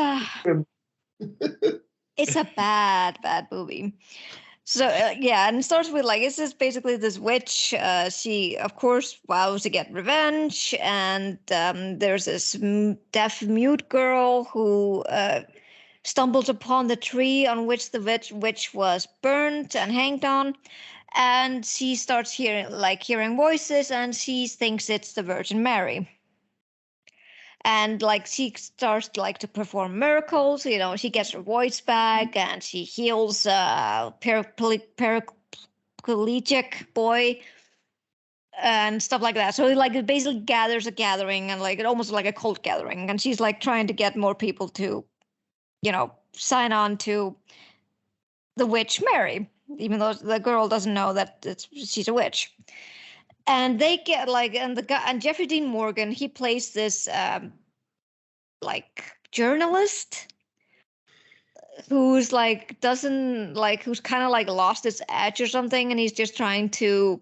Speaker 5: a bad movie. So yeah, and it starts with like it's just basically this witch. She of course vows to get revenge, and there's this deaf mute girl who stumbles upon the tree on which the witch was burnt and hanged on, and she starts hearing voices, and she thinks it's the Virgin Mary. And like she starts like to perform miracles, she gets her voice back, and she heals paraplegic boy and stuff like that. So like it basically gathers a gathering, and like it almost like a cult gathering, and she's like trying to get more people to sign on to the witch Mary, even though the girl doesn't know that she's a witch. And they get like, and Jeffrey Dean Morgan, he plays this like journalist who's like who's kind of like lost his edge or something, and he's just trying to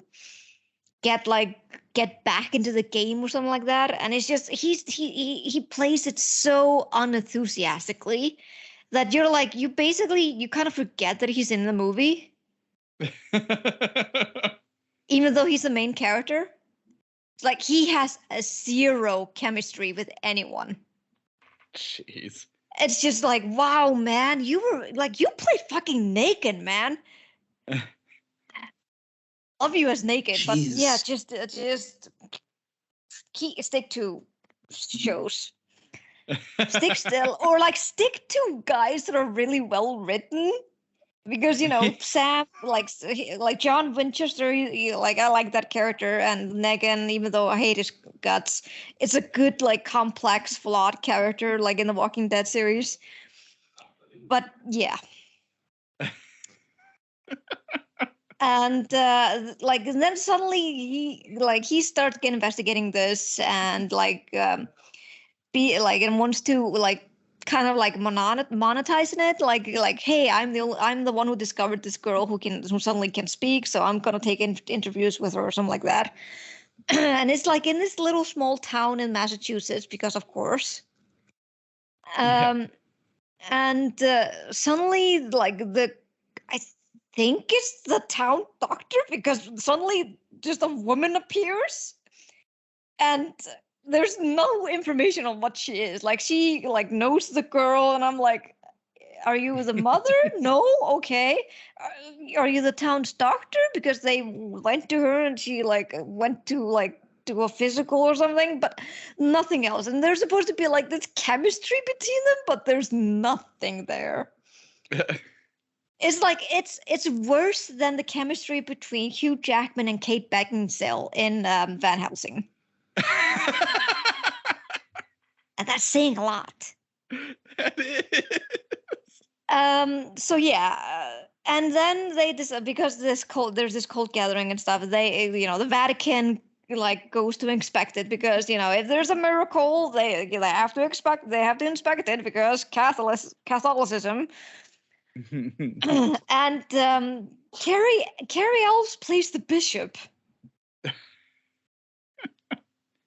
Speaker 5: get back into the game or something like that. And it's just he plays it so unenthusiastically that you're like, you kind of forget that he's in the movie. Even though he's the main character. It's like he has a zero chemistry with anyone.
Speaker 4: Jeez.
Speaker 5: It's just like, wow, man, you played fucking naked, man. Love you as naked,
Speaker 3: Jeez.
Speaker 5: but yeah, just stick to shows. Stick still, or like stick to guys that are really well written. Because Sam, like John Winchester, I like that character, and Negan, even though I hate his guts, it's a good like complex, flawed character, like in the Walking Dead series. But yeah, and and then suddenly he starts investigating this, and and wants to kind of like monetizing it, like hey, I'm the one who discovered this girl who suddenly can speak, so I'm gonna take interviews with her or something like that. And it's like in this little small town in Massachusetts, because of course. And suddenly I think it's the town doctor, because suddenly just a woman appears, and there's no information on what she is. Like she knows the girl, and I'm like, are you the mother? No, okay. Are you the town's doctor? Because they went to her, and she went to do a physical or something, but nothing else. And there's supposed to be like this chemistry between them, but there's nothing there. It's like it's worse than the chemistry between Hugh Jackman and Kate Beckinsale in Van Helsing. And that's saying a lot.
Speaker 4: That is.
Speaker 5: So yeah, and then they because there's this cult gathering and stuff. They the Vatican like goes to inspect it because if there's a miracle, they have to inspect it because Catholicism. And Carrie Elves plays the bishop.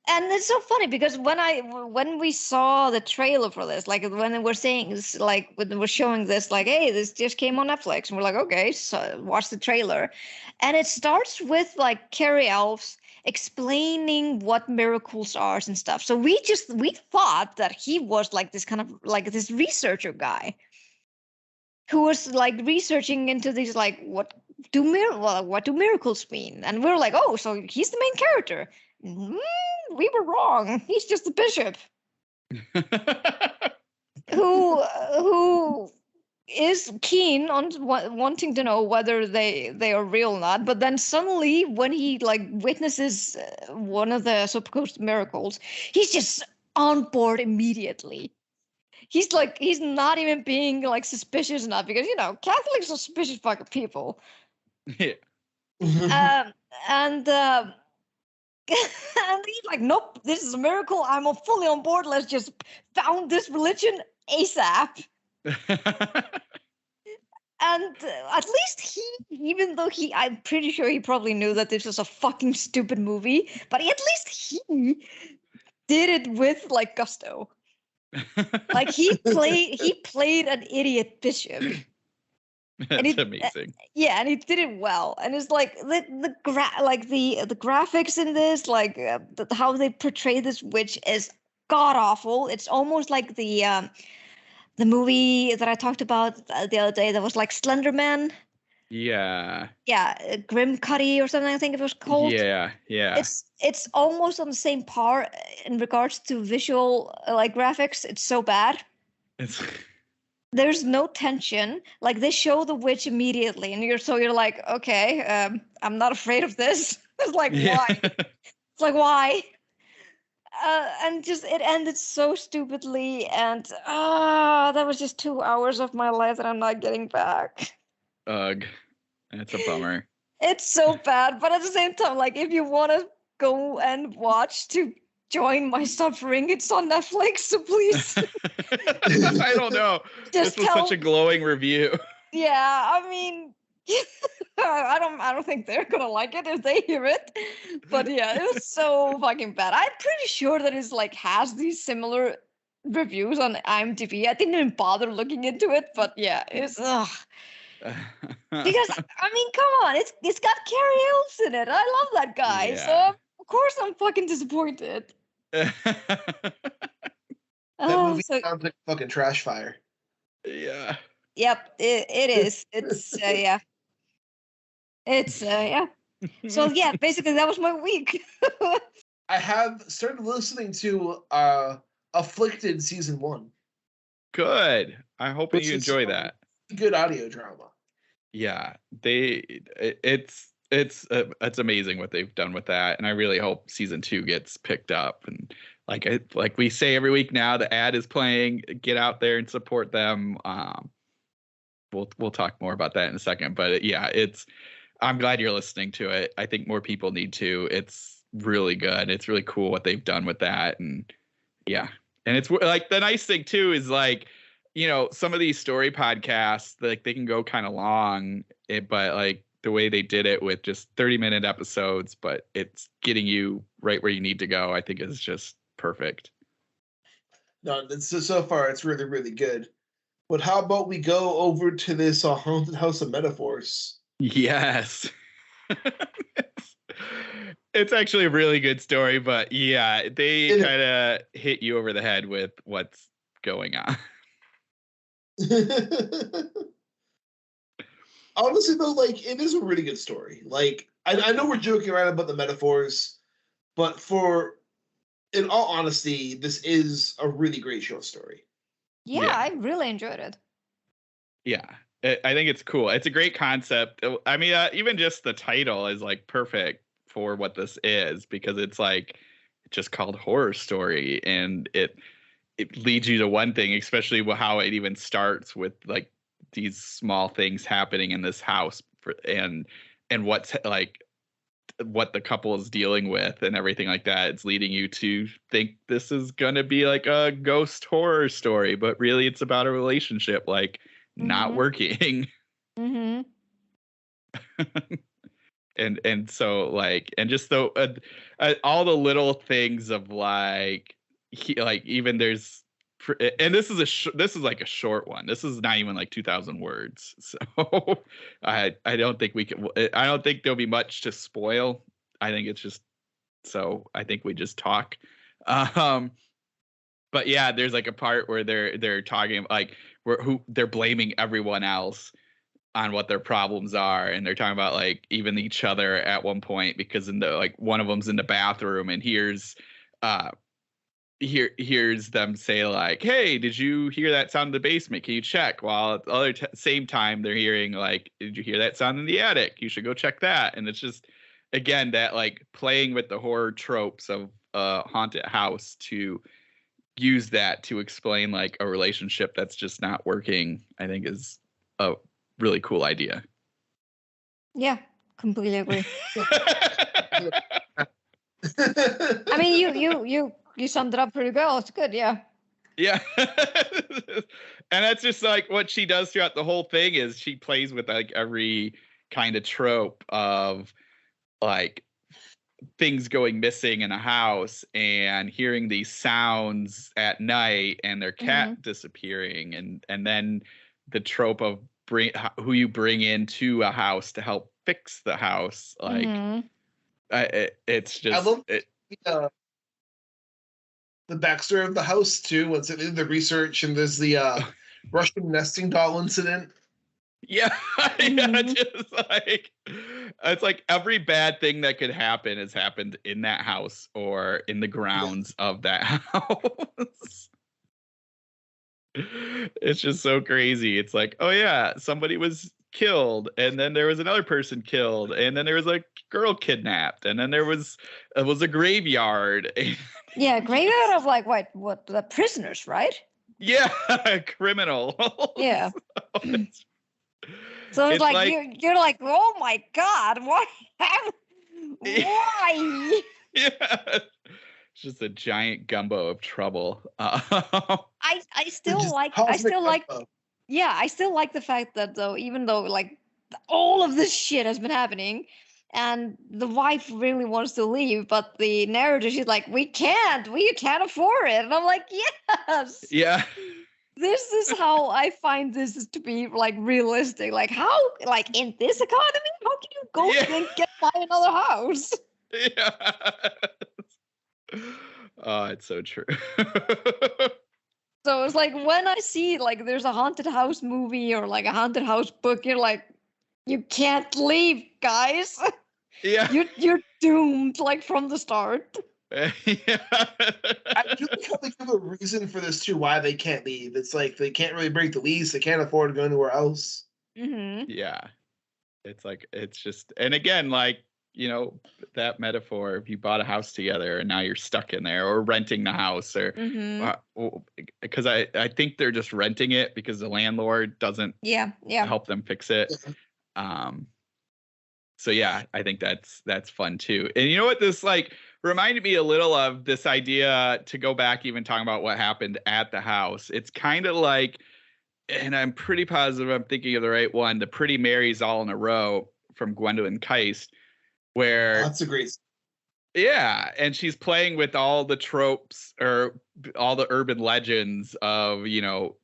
Speaker 5: And it's so funny because when we saw the trailer for this, like when they were saying, like when they were showing this, like, hey, this just came on Netflix, and we're like, okay, so watch the trailer, and it starts with like Carrie Elves explaining what miracles are and stuff. So we thought that he was like this kind of like this researcher guy who was like researching into these like what do miracles mean, and we were like, oh, so he's the main character. We were wrong. He's just the bishop who is keen on wanting to know whether they are real or not. But then suddenly, when he like witnesses one of the supposed miracles, he's just on board immediately. He's not even being like suspicious enough because Catholics are suspicious fucking people.
Speaker 4: Yeah.
Speaker 5: And he's like, nope, this is a miracle. I'm fully on board. Let's just found this religion ASAP. And at least even though I'm pretty sure he probably knew that this was a fucking stupid movie, but at least he did it with like gusto. Like he played an idiot bishop.
Speaker 4: That's amazing.
Speaker 5: Yeah, and he did it well. And it's like the graphics in this, like how they portray this witch is god awful. It's almost like the movie that I talked about the other day that was like Slender Man.
Speaker 4: Yeah.
Speaker 5: Yeah, Grim Cuddy or something, I think it was called.
Speaker 4: Yeah.
Speaker 5: It's almost on the same par in regards to visual like graphics. It's so bad. There's no tension. Like they show the witch immediately, and you're like, okay, I'm not afraid of this. It's like why? It's like why? And just it ended so stupidly, and that was just 2 hours of my life that I'm not getting back.
Speaker 4: Ugh, that's a bummer.
Speaker 5: It's so bad, but at the same time, like if you want to go and watch to join my suffering, it's on Netflix, so please.
Speaker 4: I don't know. This was such a glowing review.
Speaker 5: Yeah, I mean, I don't think they're gonna like it if they hear it. But yeah, it was so fucking bad. I'm pretty sure that it's like has these similar reviews on IMDb. I didn't even bother looking into it, but yeah, it's ugh. Because I mean, come on, it's got Carrie Elves in it. I love that guy, so of course I'm fucking disappointed.
Speaker 3: That movie sounds like a fucking trash fire.
Speaker 4: Yeah.
Speaker 5: Yep, it is. It's yeah. It's yeah. So yeah, basically that was my week.
Speaker 3: I have started listening to Afflicted season 1.
Speaker 4: Good. I hope you enjoy that.
Speaker 3: Good audio drama.
Speaker 4: Yeah, it's amazing what they've done with that, and I really hope season 2 gets picked up. And like we say every week now, the ad is playing. Get out there and support them. We'll talk more about that in a second, but I'm glad you're listening to it. I think more people need to. It's really good. It's really cool what they've done with that, and yeah, and it's like the nice thing too is like, some of these story podcasts, like they can go kind of long, but like the way they did it with just 30-minute episodes, but it's getting you right where you need to go, I think is just perfect.
Speaker 3: No, so far it's really, really good. But how about we go over to this Haunted House of Metaphors?
Speaker 4: Yes. It's actually a really good story, but yeah, they kind of hit you over the head with what's going on.
Speaker 3: Honestly, though, like, it is a really good story. Like, I know we're joking around about the metaphors, but in all honesty, this is a really great short story.
Speaker 5: Yeah, I really enjoyed it.
Speaker 4: Yeah, I think it's cool. It's a great concept. I mean, even just the title is like perfect for what this is, because it's like just called horror story, and it leads you to one thing, especially how it even starts with like these small things happening in this house and what's like what the couple is dealing with and everything like that. It's leading you to think this is gonna be like a ghost horror story, but really it's about a relationship like not working.
Speaker 5: Mm-hmm.
Speaker 4: And so like, and just all the little things of like like even there's and this is like a short one. This is not even like 2,000 words. So I don't think I don't think there'll be much to spoil. I think it's just, so I think we just talk. But yeah, there's like a part where they're talking like they're blaming everyone else on what their problems are, and they're talking about like even each other at one point, because in the like one of them's in the bathroom and here's them say like, hey, did you hear that sound in the basement, can you check? While at the other same time they're hearing like, did you hear that sound in the attic, you should go check that. And it's just, again, that like playing with the horror tropes of a haunted house to use that to explain like a relationship that's just not working, I think is a really cool idea.
Speaker 5: Yeah, completely agree. I mean, you summed it up pretty well. It's good, yeah.
Speaker 4: Yeah. And that's just like what she does throughout the whole thing, is she plays with like every kind of trope of like things going missing in a house and hearing these sounds at night and their cat disappearing, and then the trope of who you bring into a house to help fix the house. Like it's just,
Speaker 3: I love the backstory of the house too. Once it did the research, and there's the Russian nesting doll incident.
Speaker 4: Yeah, yeah, just like it's like every bad thing that could happen has happened in that house or in the grounds of that house. It's just so crazy. It's like, oh yeah, somebody was killed, and then there was another person killed, and then there was a girl kidnapped, and then it was a graveyard.
Speaker 5: Yeah, graveyard of like what the prisoners, right?
Speaker 4: Yeah, criminal.
Speaker 5: Yeah. So it's like you're like, oh my god, why? Why?
Speaker 4: Yeah, it's just a giant gumbo of trouble.
Speaker 5: I still like the fact that though, even though like all of this shit has been happening, and the wife really wants to leave, but the narrator, she's like, we can't afford it, and I'm like, yes,
Speaker 4: yeah.
Speaker 5: This is how I find this to be like realistic. Like how, like in this economy, how can you go and buy another house?
Speaker 4: Yeah. Oh, it's so true.
Speaker 5: So it's like when I see like there's a haunted house movie or like a haunted house book, you're like, you can't leave, guys.
Speaker 4: Yeah.
Speaker 5: You're doomed like from the start.
Speaker 4: Yeah.
Speaker 3: I do like how they give a reason for this too, why they can't leave. It's like they can't really break the lease, they can't afford to go anywhere else.
Speaker 4: Yeah. It's like, it's just, and again, like, you know, that metaphor, if you bought a house together and now you're stuck in there, or renting the house, or because I think they're just renting it because the landlord doesn't help them fix it. So yeah, I think that's fun too. And you know what, this like reminded me a little of this idea, to go back even talking about what happened at the house. It's kind of like, and I'm pretty positive I'm thinking of the right one, the Pretty Marys All in a Row from Gwendolyn Keist, where
Speaker 3: that's a great.
Speaker 4: Yeah, and she's playing with all the tropes or all the urban legends of, you know,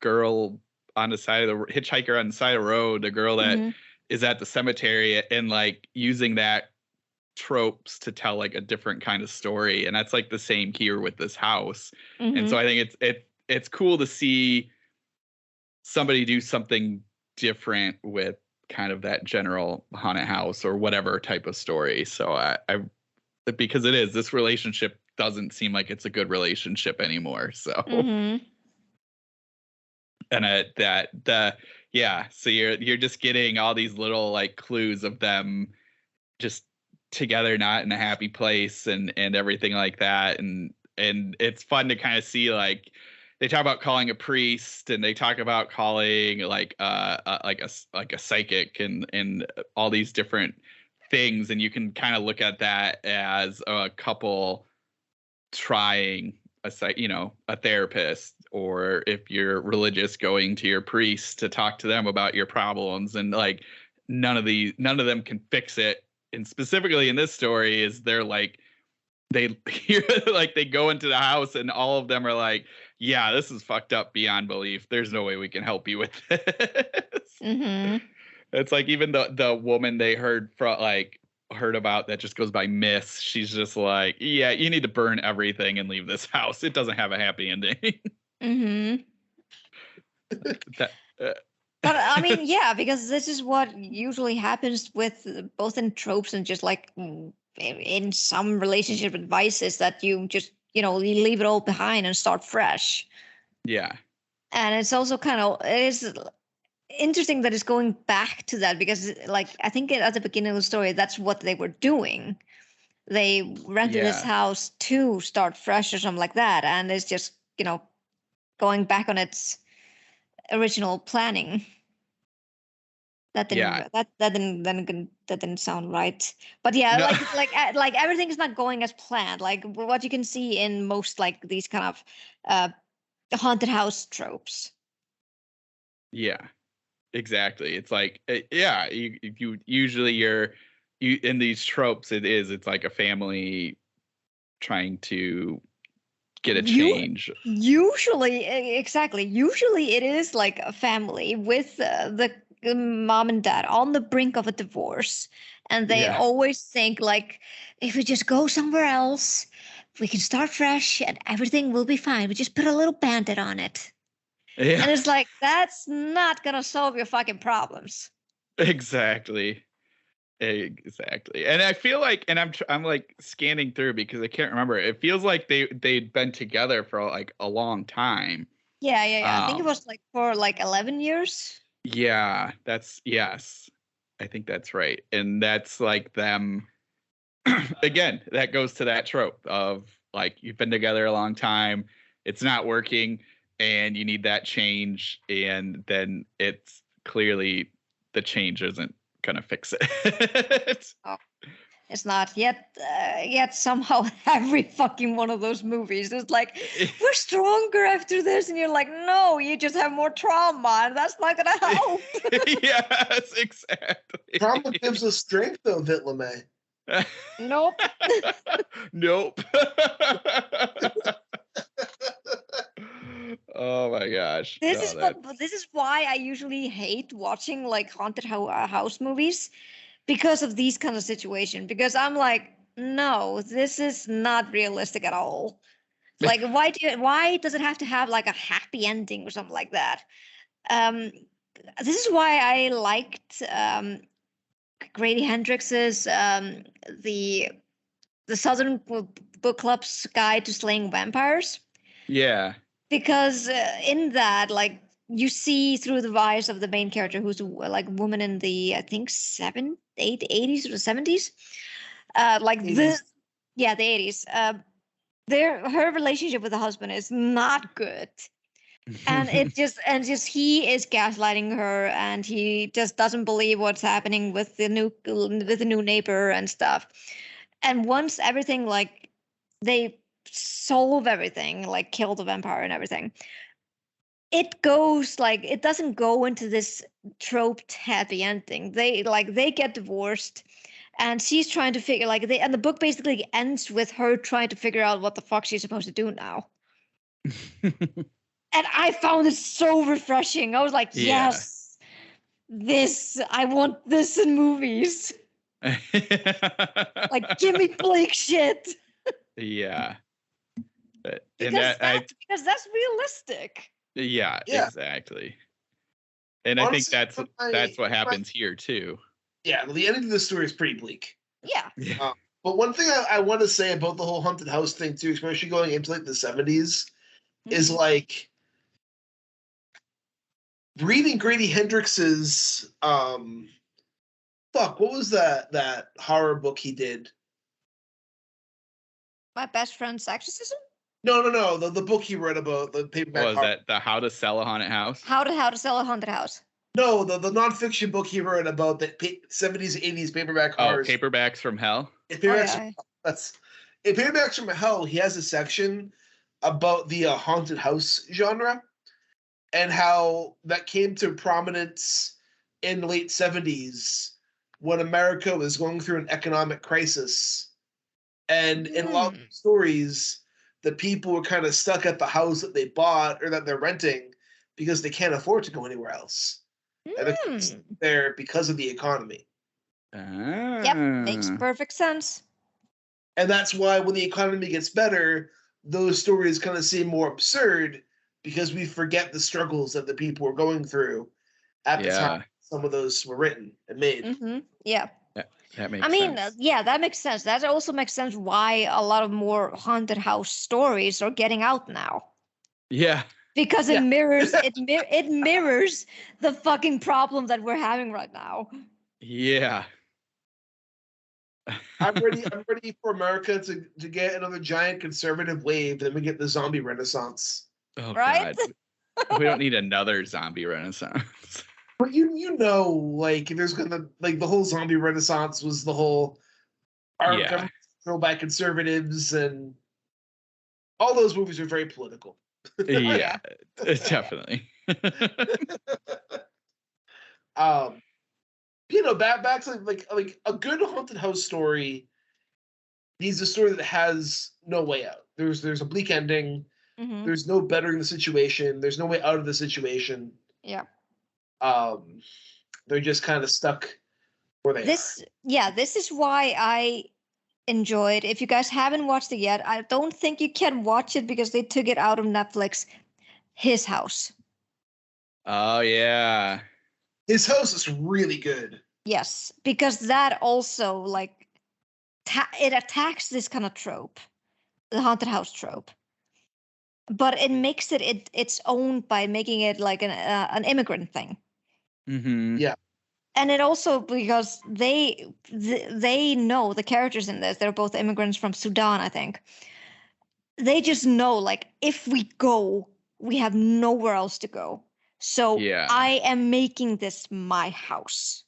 Speaker 4: girl on the side of the hitchhiker on the side of the road, the girl that is at the cemetery, and like using that tropes to tell like a different kind of story. And that's like the same here with this house. And so I think it's cool to see somebody do something different with kind of that general haunted house or whatever type of story. So I because this relationship doesn't seem like it's a good relationship anymore. So and so you're just getting all these little like clues of them just together, not in a happy place, and everything like that. And it's fun to kind of see, like, they talk about calling a priest, and they talk about calling like a psychic, and all these different things, and you can kind of look at that as a couple trying a therapist, or if you're religious, going to your priest to talk to them about your problems, and like none of them can fix it. And specifically in this story is they're like they go into the house and all of them are like, yeah, this is fucked up beyond belief. There's no way we can help you with this.
Speaker 5: Mm-hmm.
Speaker 4: It's like even the woman they heard about that just goes by Miss. She's just like, yeah, you need to burn everything and leave this house. It doesn't have a happy ending.
Speaker 5: Mm-hmm.
Speaker 4: That,
Speaker 5: But I mean, yeah, because this is what usually happens with both in tropes and just like in some relationship advice is that you just, you leave it all behind and start fresh.
Speaker 4: yeah.
Speaker 5: And it's also it is interesting that it's going back to that because like I think at the beginning of the story, that's what they were doing. They rented this house to start fresh or something like that. And it's just, going back on its original planning. That didn't sound right. But yeah,
Speaker 4: No.
Speaker 5: like everything is not going as planned. Like what you can see in most like these kind of haunted house tropes.
Speaker 4: Yeah, exactly. It's like, you usually you in these tropes, it's like a family trying to get a change.
Speaker 5: Usually it is like a family with the mom and dad on the brink of a divorce, and they always think like, if we just go somewhere else, we can start fresh and everything will be fine. We just put a little band-aid on it.
Speaker 4: Yeah.
Speaker 5: And it's like, that's not gonna solve your fucking problems.
Speaker 4: Exactly. And I feel like, and I'm like scanning through because I can't remember. It feels like they'd been together for like a long time.
Speaker 5: Yeah. I think it was like for like 11 years.
Speaker 4: Yeah, yes. I think that's right. And that's like them again, that goes to that trope of like, you've been together a long time, it's not working, and you need that change, and then it's clearly the change isn't gonna fix it.
Speaker 5: Oh, it's not yet somehow every fucking one of those movies is like, we're stronger after this, and you're like, no, you just have more trauma, and that's not gonna help.
Speaker 4: Yes, exactly.
Speaker 3: Trauma gives us strength, though, Vitlame.
Speaker 5: Nope.
Speaker 4: Nope. Oh my gosh.
Speaker 5: This is why I usually hate watching like haunted house movies, because of these kind of situations. Because I'm like, no, this is not realistic at all. Like, why does it have to have like a happy ending or something like that? This is why I liked Grady Hendrix's the Southern Book Club's Guide to Slaying Vampires.
Speaker 4: Yeah.
Speaker 5: Because in that, like, you see through the eyes of the main character, who's like a woman in the, I think, 80s or the 70s. Like
Speaker 3: 80s.
Speaker 5: the 80s. Her relationship with the husband is not good. And he is gaslighting her, and he just doesn't believe what's happening with the new neighbor and stuff. And once everything, like, they solve everything, like kill the vampire and everything, it goes like, it doesn't go into this troped happy ending. They get divorced, and she's trying to figure and the book basically ends with her trying to figure out what the fuck she's supposed to do now. And I found it so refreshing. I was like, yes, I want this in movies. Like, give me bleak shit.
Speaker 4: Yeah.
Speaker 5: Because that's realistic.
Speaker 4: Yeah, exactly. And honestly, I think that's what happens here too.
Speaker 3: Yeah, the ending of the story is pretty bleak.
Speaker 5: Yeah.
Speaker 3: But one thing I want to say about the whole haunted house thing too, especially going into like the 70s, is like reading Grady Hendrix's what was that horror book he did?
Speaker 5: My Best Friend's Exorcism?
Speaker 3: No. The book he read about the paperback.
Speaker 4: Was that the How to Sell a Haunted House?
Speaker 5: How to Sell a Haunted House.
Speaker 3: No, the nonfiction book he wrote about the 70s, 80s paperback
Speaker 4: Oh,
Speaker 3: horrors.
Speaker 4: Paperbacks from Hell.
Speaker 3: In
Speaker 5: Oh,
Speaker 3: Paperbacks,
Speaker 5: yeah.
Speaker 3: in Paperbacks from Hell, he has a section about the haunted house genre and how that came to prominence in the late 70s when America was going through an economic crisis. And in a lot of stories, the people were kind of stuck at the house that they bought or that they're renting because they can't afford to go anywhere else. And they're there because of the economy.
Speaker 5: Yep, makes perfect sense.
Speaker 3: And that's why when the economy gets better, those stories kind of seem more absurd because we forget the struggles that the people were going through at the time some of those were written and made.
Speaker 5: Yeah.
Speaker 4: That makes sense.
Speaker 5: Yeah, that makes sense. That also makes sense why a lot of more haunted house stories are getting out now.
Speaker 4: Yeah.
Speaker 5: Because it mirrors it mirrors the fucking problem that we're having right now.
Speaker 4: Yeah.
Speaker 3: I'm ready for America to get another giant conservative wave, then we get the zombie renaissance.
Speaker 4: Oh,
Speaker 5: right?
Speaker 4: God. We don't need another zombie renaissance.
Speaker 3: But you know, like there's gonna like the whole zombie renaissance was the whole our government controlled by conservatives, and all those movies are very political.
Speaker 4: Yeah, definitely.
Speaker 3: You know, back to like a good haunted house story needs a story that has no way out. There's a bleak ending. There's no bettering the situation. There's no way out of the situation.
Speaker 5: Yeah.
Speaker 3: They're just kind of stuck where they are.
Speaker 5: Yeah, this is why I enjoyed. If you guys haven't watched it yet, I don't think you can watch it because they took it out of Netflix. His House.
Speaker 4: Oh yeah.
Speaker 3: His House is really good.
Speaker 5: Yes, because that also like it attacks this kind of trope, the haunted house trope. But it makes it its own by making it like an immigrant thing.
Speaker 3: Yeah.
Speaker 5: And it also because they know the characters in this, they're both immigrants from Sudan, I think. They just know like if we go, we have nowhere else to go. So I am making this my house.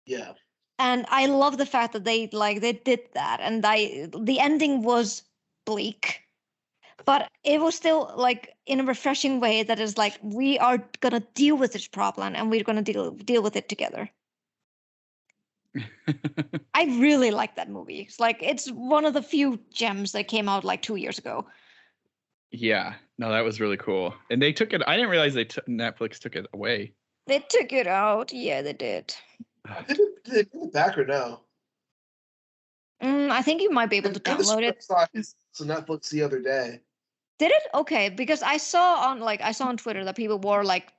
Speaker 3: Yeah.
Speaker 5: And I love the fact that they did that, and the ending was bleak. But it was still like in a refreshing way that is like we are gonna deal with this problem and we're gonna deal with it together. I really like that movie. It's like it's one of the few gems that came out like 2 years ago.
Speaker 4: Yeah, no, that was really cool. And they took it. I didn't realize Netflix took it away.
Speaker 5: They took it out. Yeah, they did.
Speaker 3: Did they bring it back or no?
Speaker 5: I think you might be able to download it.
Speaker 3: I saw Netflix the other day.
Speaker 5: Did it? Okay, because I saw on Twitter that people were like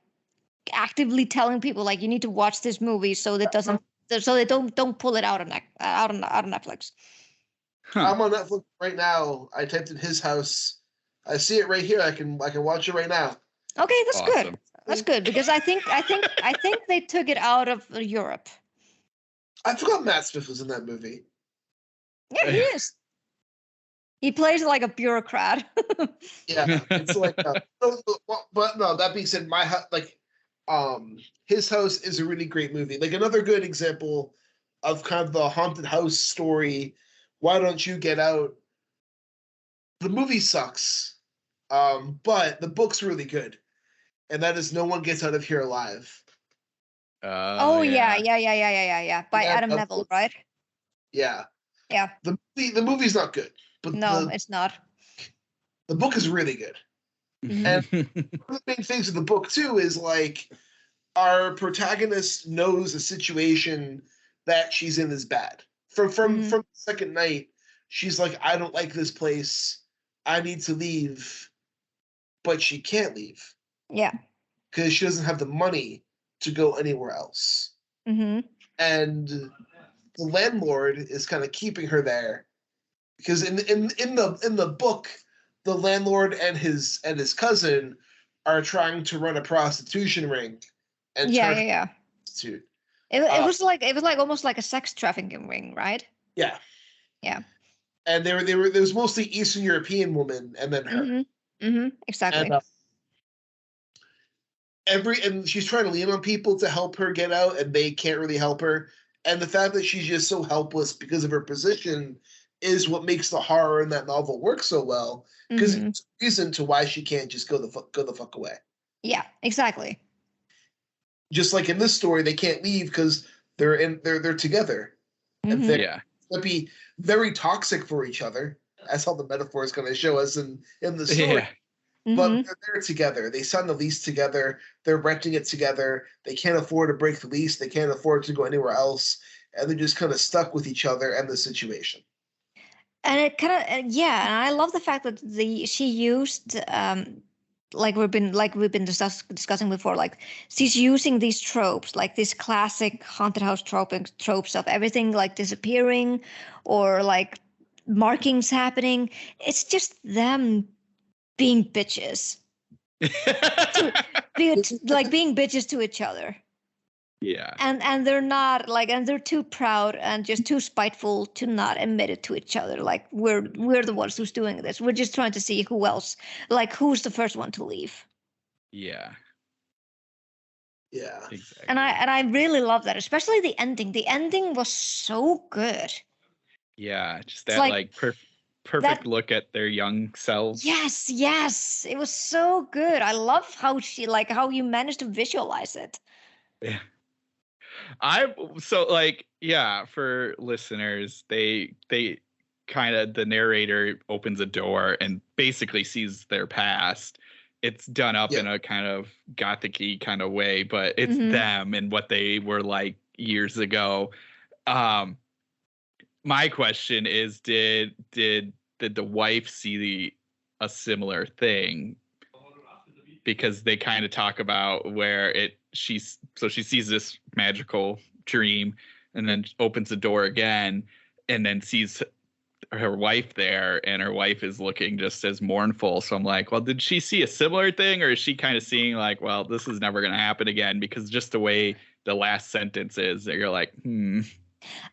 Speaker 5: actively telling people like you need to watch this movie so that doesn't so they don't pull it out of Netflix.
Speaker 4: Huh.
Speaker 3: I'm on Netflix right now. I typed in His House. I see it right here. I can watch it right now.
Speaker 5: Okay, that's good. That's good because I think they took it out of Europe.
Speaker 3: I forgot Matt Smith was in that movie.
Speaker 5: Yeah, he is. He plays like a bureaucrat.
Speaker 3: Yeah, it's like, but no. That being said, His House is a really great movie. Like another good example of kind of the haunted house story. Why don't you get out? The movie sucks, but the book's really good, and that is No One Gets Out of Here Alive.
Speaker 5: Yeah. By Adam Neville, right?
Speaker 3: Yeah.
Speaker 5: Yeah.
Speaker 3: The movie's not good, but
Speaker 5: no, it's not.
Speaker 3: The book is really good.
Speaker 5: Mm-hmm.
Speaker 3: And one of the main things of the book too is like our protagonist knows the situation that she's in is bad. From the second night, she's like, I don't like this place. I need to leave, but she can't leave.
Speaker 5: Yeah.
Speaker 3: Because she doesn't have the money to go anywhere else.
Speaker 5: Mm-hmm.
Speaker 3: And the landlord is kind of keeping her there because in the book, the landlord and his cousin are trying to run a prostitution ring. And
Speaker 5: Yeah.
Speaker 3: Prostitute.
Speaker 5: It was like almost like a sex trafficking ring, right?
Speaker 3: Yeah.
Speaker 5: Yeah.
Speaker 3: And there was mostly Eastern European woman and then her.
Speaker 5: Mm-hmm. Exactly.
Speaker 3: and she's trying to lean on people to help her get out, and they can't really help her. And the fact that she's just so helpless because of her position is what makes the horror in that novel work so well. Because it's a reason to why she can't just go the fuck away.
Speaker 5: Yeah, exactly.
Speaker 3: Just like in this story, they can't leave because they're together. And they're going to be very toxic for each other. That's how the metaphor is going to show us in the story.
Speaker 4: Yeah.
Speaker 3: But they're there together. They signed the lease together. They're renting it together. They can't afford to break the lease. They can't afford to go anywhere else. And they're just kind of stuck with each other and the situation.
Speaker 5: And it kind of, and I love the fact that she used, like we've been discussing before, like she's using these tropes, like this classic haunted house tropes of everything like disappearing or like markings happening. It's just them being bitches, being bitches to each other.
Speaker 4: Yeah.
Speaker 5: And they're not like, and they're too proud and just too spiteful to not admit it to each other. Like we're the ones who's doing this. We're just trying to see who else, like who's the first one to leave.
Speaker 4: Yeah.
Speaker 3: Yeah.
Speaker 4: Exactly.
Speaker 5: And I really love that, especially the ending. The ending was so good.
Speaker 4: Yeah, just that like perfect look at their young selves.
Speaker 5: Yes, it was so good. I love how how you managed to visualize it.
Speaker 4: Yeah. For listeners, they kind of, the narrator opens a door and basically sees their past. It's done up in a kind of gothic-y kind of way, but it's them and what they were like years ago. My question is, did the wife see a similar thing? Because they kind of talk about where she sees this magical dream and then opens the door again and then sees her wife there, and her wife is looking just as mournful. So I'm like, well, did she see a similar thing, or is she kind of seeing like, well, this is never going to happen again? Because just the way the last sentence is, you're like,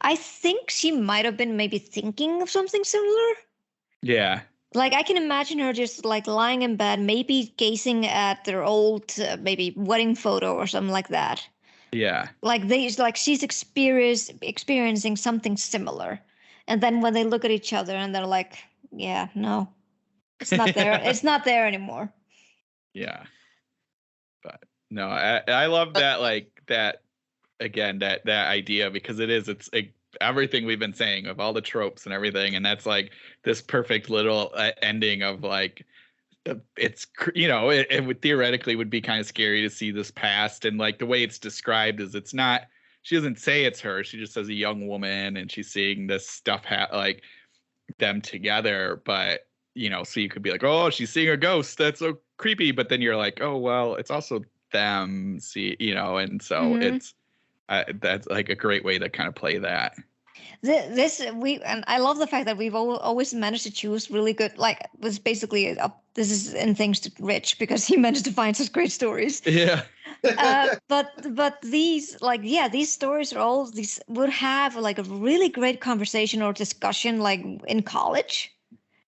Speaker 5: I think she might have been maybe thinking of something similar.
Speaker 4: Yeah.
Speaker 5: Like I can imagine her just like lying in bed, maybe gazing at their old maybe wedding photo or something like that.
Speaker 4: Yeah.
Speaker 5: Like she's experiencing something similar. And then when they look at each other and they're like, yeah, no, it's not there. It's not there anymore.
Speaker 4: Yeah. But no, I love that, like that, again, that idea, because it's everything we've been saying of all the tropes and everything. And that's like this perfect little ending of like, it's, it would theoretically would be kind of scary to see this past. And like the way it's described is, it's not, she doesn't say it's her. She just says a young woman, and she's seeing this stuff like them together. But, so you could be like, oh, she's seeing a ghost. That's so creepy. But then you're like, oh, well, it's also them. And so it's, that's like a great way to kind of play that.
Speaker 5: And I love the fact that we've always managed to choose really good, like was basically this is in thanks to Rich, because he managed to find such great stories.
Speaker 4: Yeah.
Speaker 5: But these these stories are all these would have like a really great conversation or discussion like in college.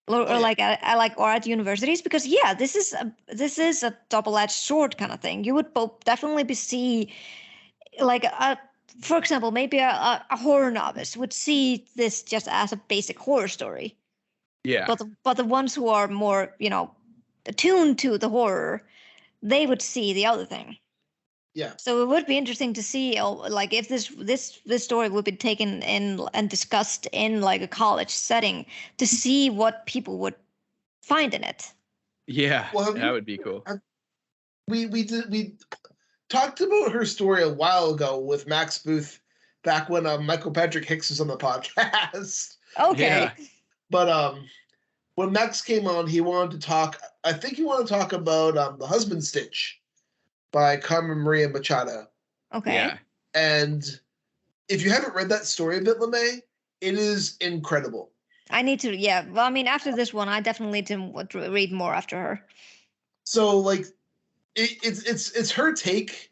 Speaker 5: Or like at universities, because this is a double-edged sword kind of thing. You would definitely see like for example, maybe a horror novice would see this just as a basic horror story.
Speaker 4: Yeah.
Speaker 5: But the ones who are more, attuned to the horror, they would see the other thing.
Speaker 3: Yeah.
Speaker 5: So it would be interesting to see, like, if this story would be taken in and discussed in like a college setting, to see what people would find in it.
Speaker 4: Yeah, that would be cool.
Speaker 3: We talked about her story a while ago with Max Booth, back when Michael Patrick Hicks was on the podcast.
Speaker 5: Okay.
Speaker 4: Yeah.
Speaker 3: But when Max came on, he wanted to talk. I think he wanted to talk about The Husband Stitch by Carmen Maria Machado.
Speaker 5: Okay.
Speaker 4: Yeah.
Speaker 3: And if you haven't read that story a bit, LeMay, it is incredible.
Speaker 5: I need to. Yeah. Well, I mean, after this one, I definitely need to read more after her.
Speaker 3: So like, it's her take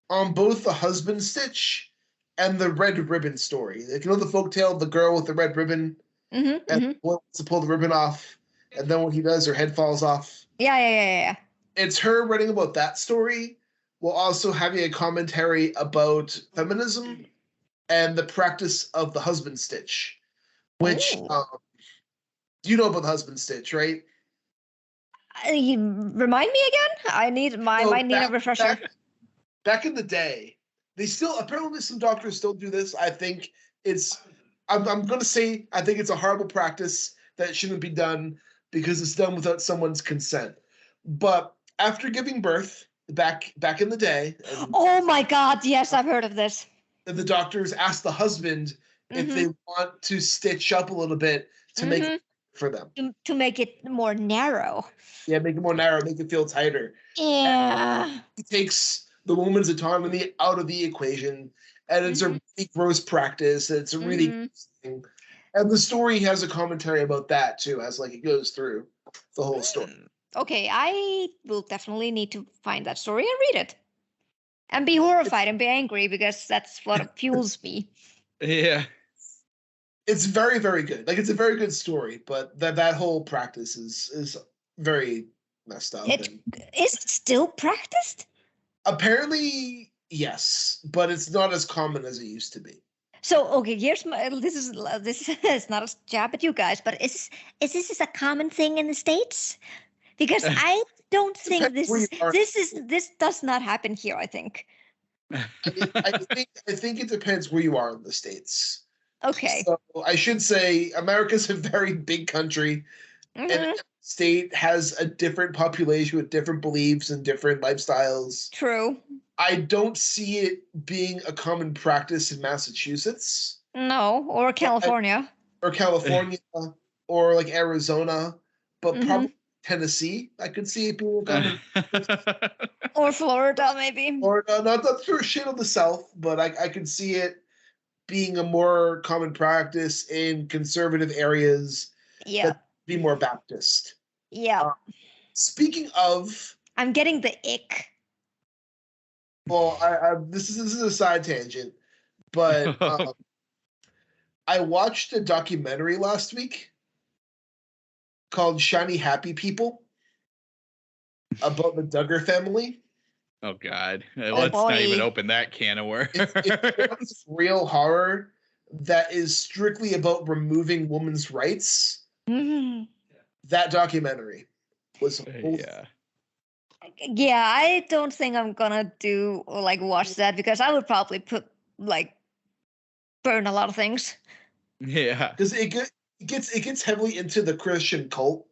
Speaker 3: on both the husband stitch and the red ribbon story. Like, the folktale of the girl with the red ribbon and wants to pull the ribbon off, and then when he does, her head falls off.
Speaker 5: Yeah.
Speaker 3: It's her writing about that story, while also having a commentary about feminism and the practice of the husband stitch, which you know about the husband stitch, right?
Speaker 5: Remind me again. I need might need a refresher.
Speaker 3: Back in the day, they still apparently some doctors still do this. I think I'm going to say I think it's a horrible practice that shouldn't be done because it's done without someone's consent. But after giving birth, back in the day,
Speaker 5: oh my God! Yes, I've heard of this.
Speaker 3: The doctors ask the husband if they want to stitch up a little bit to make it for them.
Speaker 5: To make it more narrow.
Speaker 3: Yeah, make it more narrow, make it feel tighter.
Speaker 5: Yeah.
Speaker 3: It takes the woman's autonomy out of the equation, and it's a really gross practice. It's a really gross thing. And the story has a commentary about that too, as like it goes through the whole story.
Speaker 5: Okay, I will definitely need to find that story and read it. And be horrified and be angry because that's what fuels me.
Speaker 4: Yeah.
Speaker 3: It's very, very good. Like, it's a very good story, but that whole practice is very messed up.
Speaker 5: Is it still practiced?
Speaker 3: Apparently, yes, but it's not as common as it used to be.
Speaker 5: So, okay, here's this is not a jab at you guys, but is this a common thing in the States? Because I don't think this does not happen here, I think.
Speaker 3: I think it depends where you are in the States.
Speaker 5: Okay.
Speaker 3: So I should say America's a very big country, and every state has a different population with different beliefs and different lifestyles.
Speaker 5: True.
Speaker 3: I don't see it being a common practice in Massachusetts.
Speaker 5: No, or California.
Speaker 3: Or like Arizona, but probably Tennessee. I could see it being common.
Speaker 5: Or Florida, maybe.
Speaker 3: Or not for shit on the South, but I could see it being a more common practice in conservative areas.
Speaker 5: Yeah.
Speaker 3: That be more Baptist.
Speaker 5: Yeah.
Speaker 3: Speaking of,
Speaker 5: I'm getting the ick.
Speaker 3: Well, this is a side tangent, but I watched a documentary last week called Shiny Happy People about the Duggar family.
Speaker 4: Oh God! Let's not even open that can of worms.
Speaker 3: It's real horror that is strictly about removing women's rights. That documentary was
Speaker 5: Yeah, I don't think I'm gonna watch that because I would probably burn a lot of things.
Speaker 4: Yeah,
Speaker 3: because it gets heavily into the Christian cult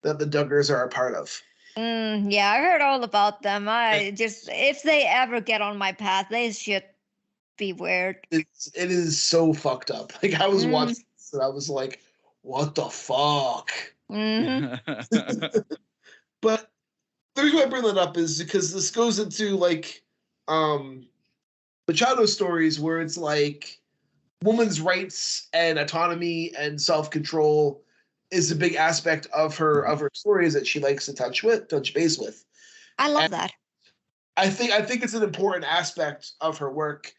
Speaker 3: that the Duggars are a part of.
Speaker 5: Yeah, I heard all about them. If they ever get on my path, they should be weird.
Speaker 3: It is so fucked up. Like, I was watching this and I was like, what the fuck? But the reason why I bring that up is because this goes into Machado stories where it's like women's rights and autonomy and self-control is a big aspect of her stories that she likes to touch base with.
Speaker 5: I love that.
Speaker 3: I think it's an important aspect of her work.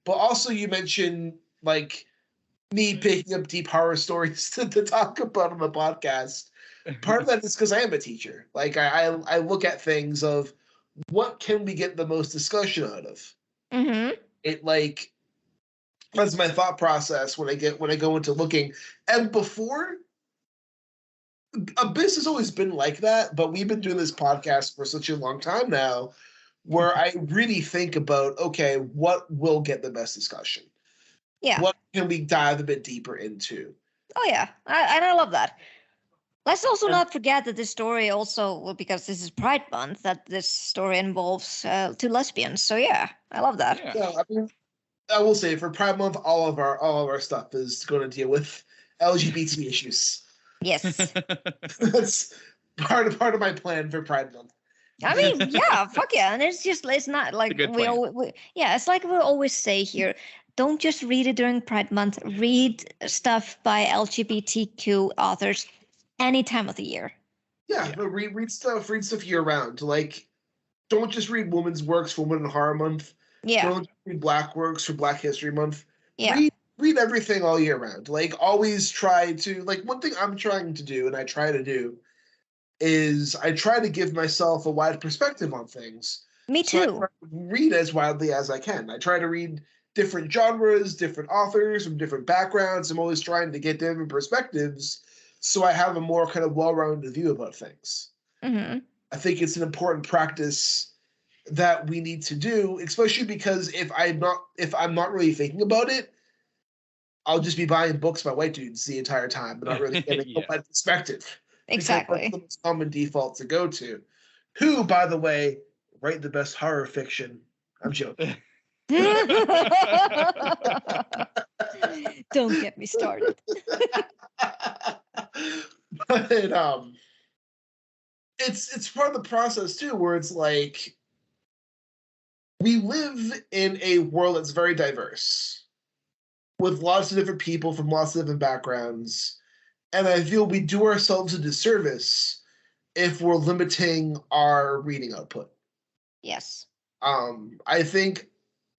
Speaker 3: But also you mentioned me picking up deep horror stories to talk about on the podcast. Part of that is because I am a teacher. I look at things of what can we get the most discussion out of. That's my thought process when I go into looking. And before, Abyss has always been like that, but we've been doing this podcast for such a long time now, where I really think about, okay, what will get the best discussion?
Speaker 5: Yeah.
Speaker 3: What can we dive a bit deeper into?
Speaker 5: Oh yeah, I love that. Let's also not forget that this story also, because this is Pride Month, that this story involves two lesbians. So yeah, I love that.
Speaker 3: Yeah, I mean, I will say for Pride Month, all of our stuff is going to deal with LGBT issues.
Speaker 5: Yes,
Speaker 3: that's part of my plan for Pride Month.
Speaker 5: I mean, yeah, fuck yeah, and it's not like it's like we always say here. Don't just read it during Pride Month. Read stuff by LGBTQ authors any time of the year.
Speaker 3: Yeah. But read stuff year round. Don't just read women's works for Women in Horror Month.
Speaker 5: Yeah.
Speaker 3: Don't read Black works for Black History Month.
Speaker 5: Yeah.
Speaker 3: Read everything all year round. Always try to one thing I'm trying to do, and I try to do, is I try to give myself a wide perspective on things.
Speaker 5: Me
Speaker 3: So I
Speaker 5: too.
Speaker 3: try to read as widely as I can. I try to read different genres, different authors from different backgrounds. I'm always trying to get different perspectives so I have a more kind of well-rounded view about things.
Speaker 5: Mm-hmm.
Speaker 3: I think it's an important practice that we need to do, especially because if I'm not really thinking about it, I'll just be buying books by white dudes the entire time, but not really getting
Speaker 4: Yeah.
Speaker 3: a perspective. Because that's
Speaker 5: Exactly.
Speaker 3: the most common default to go to. Who, by the way, write the best horror fiction? I'm joking.
Speaker 5: Don't get me started.
Speaker 3: But it's part of the process too, where it's like we live in a world that's very diverse, with lots of different people from lots of different backgrounds, and I feel we do ourselves a disservice if we're limiting our reading output.
Speaker 5: Yes.
Speaker 3: I think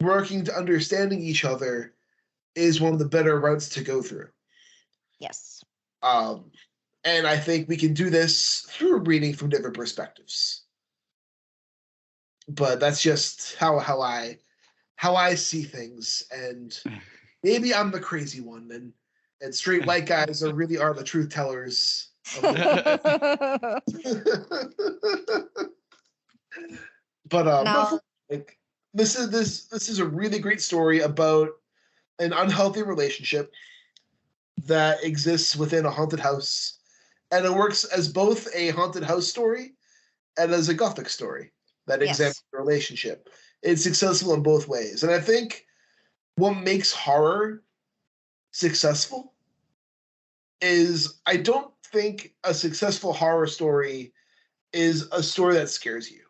Speaker 3: working to understanding each other is one of the better routes to go through.
Speaker 5: Yes.
Speaker 3: And I think we can do this through reading from different perspectives. But that's just how I see things, and maybe I'm the crazy one, and straight white guys are the truth tellers. But
Speaker 5: Now,
Speaker 3: like this is a really great story about an unhealthy relationship that exists within a haunted house, and it works as both a haunted house story and as a gothic story that examines the relationship. It's successful in both ways, and I think what makes horror successful is I don't think a successful horror story is a story that scares you,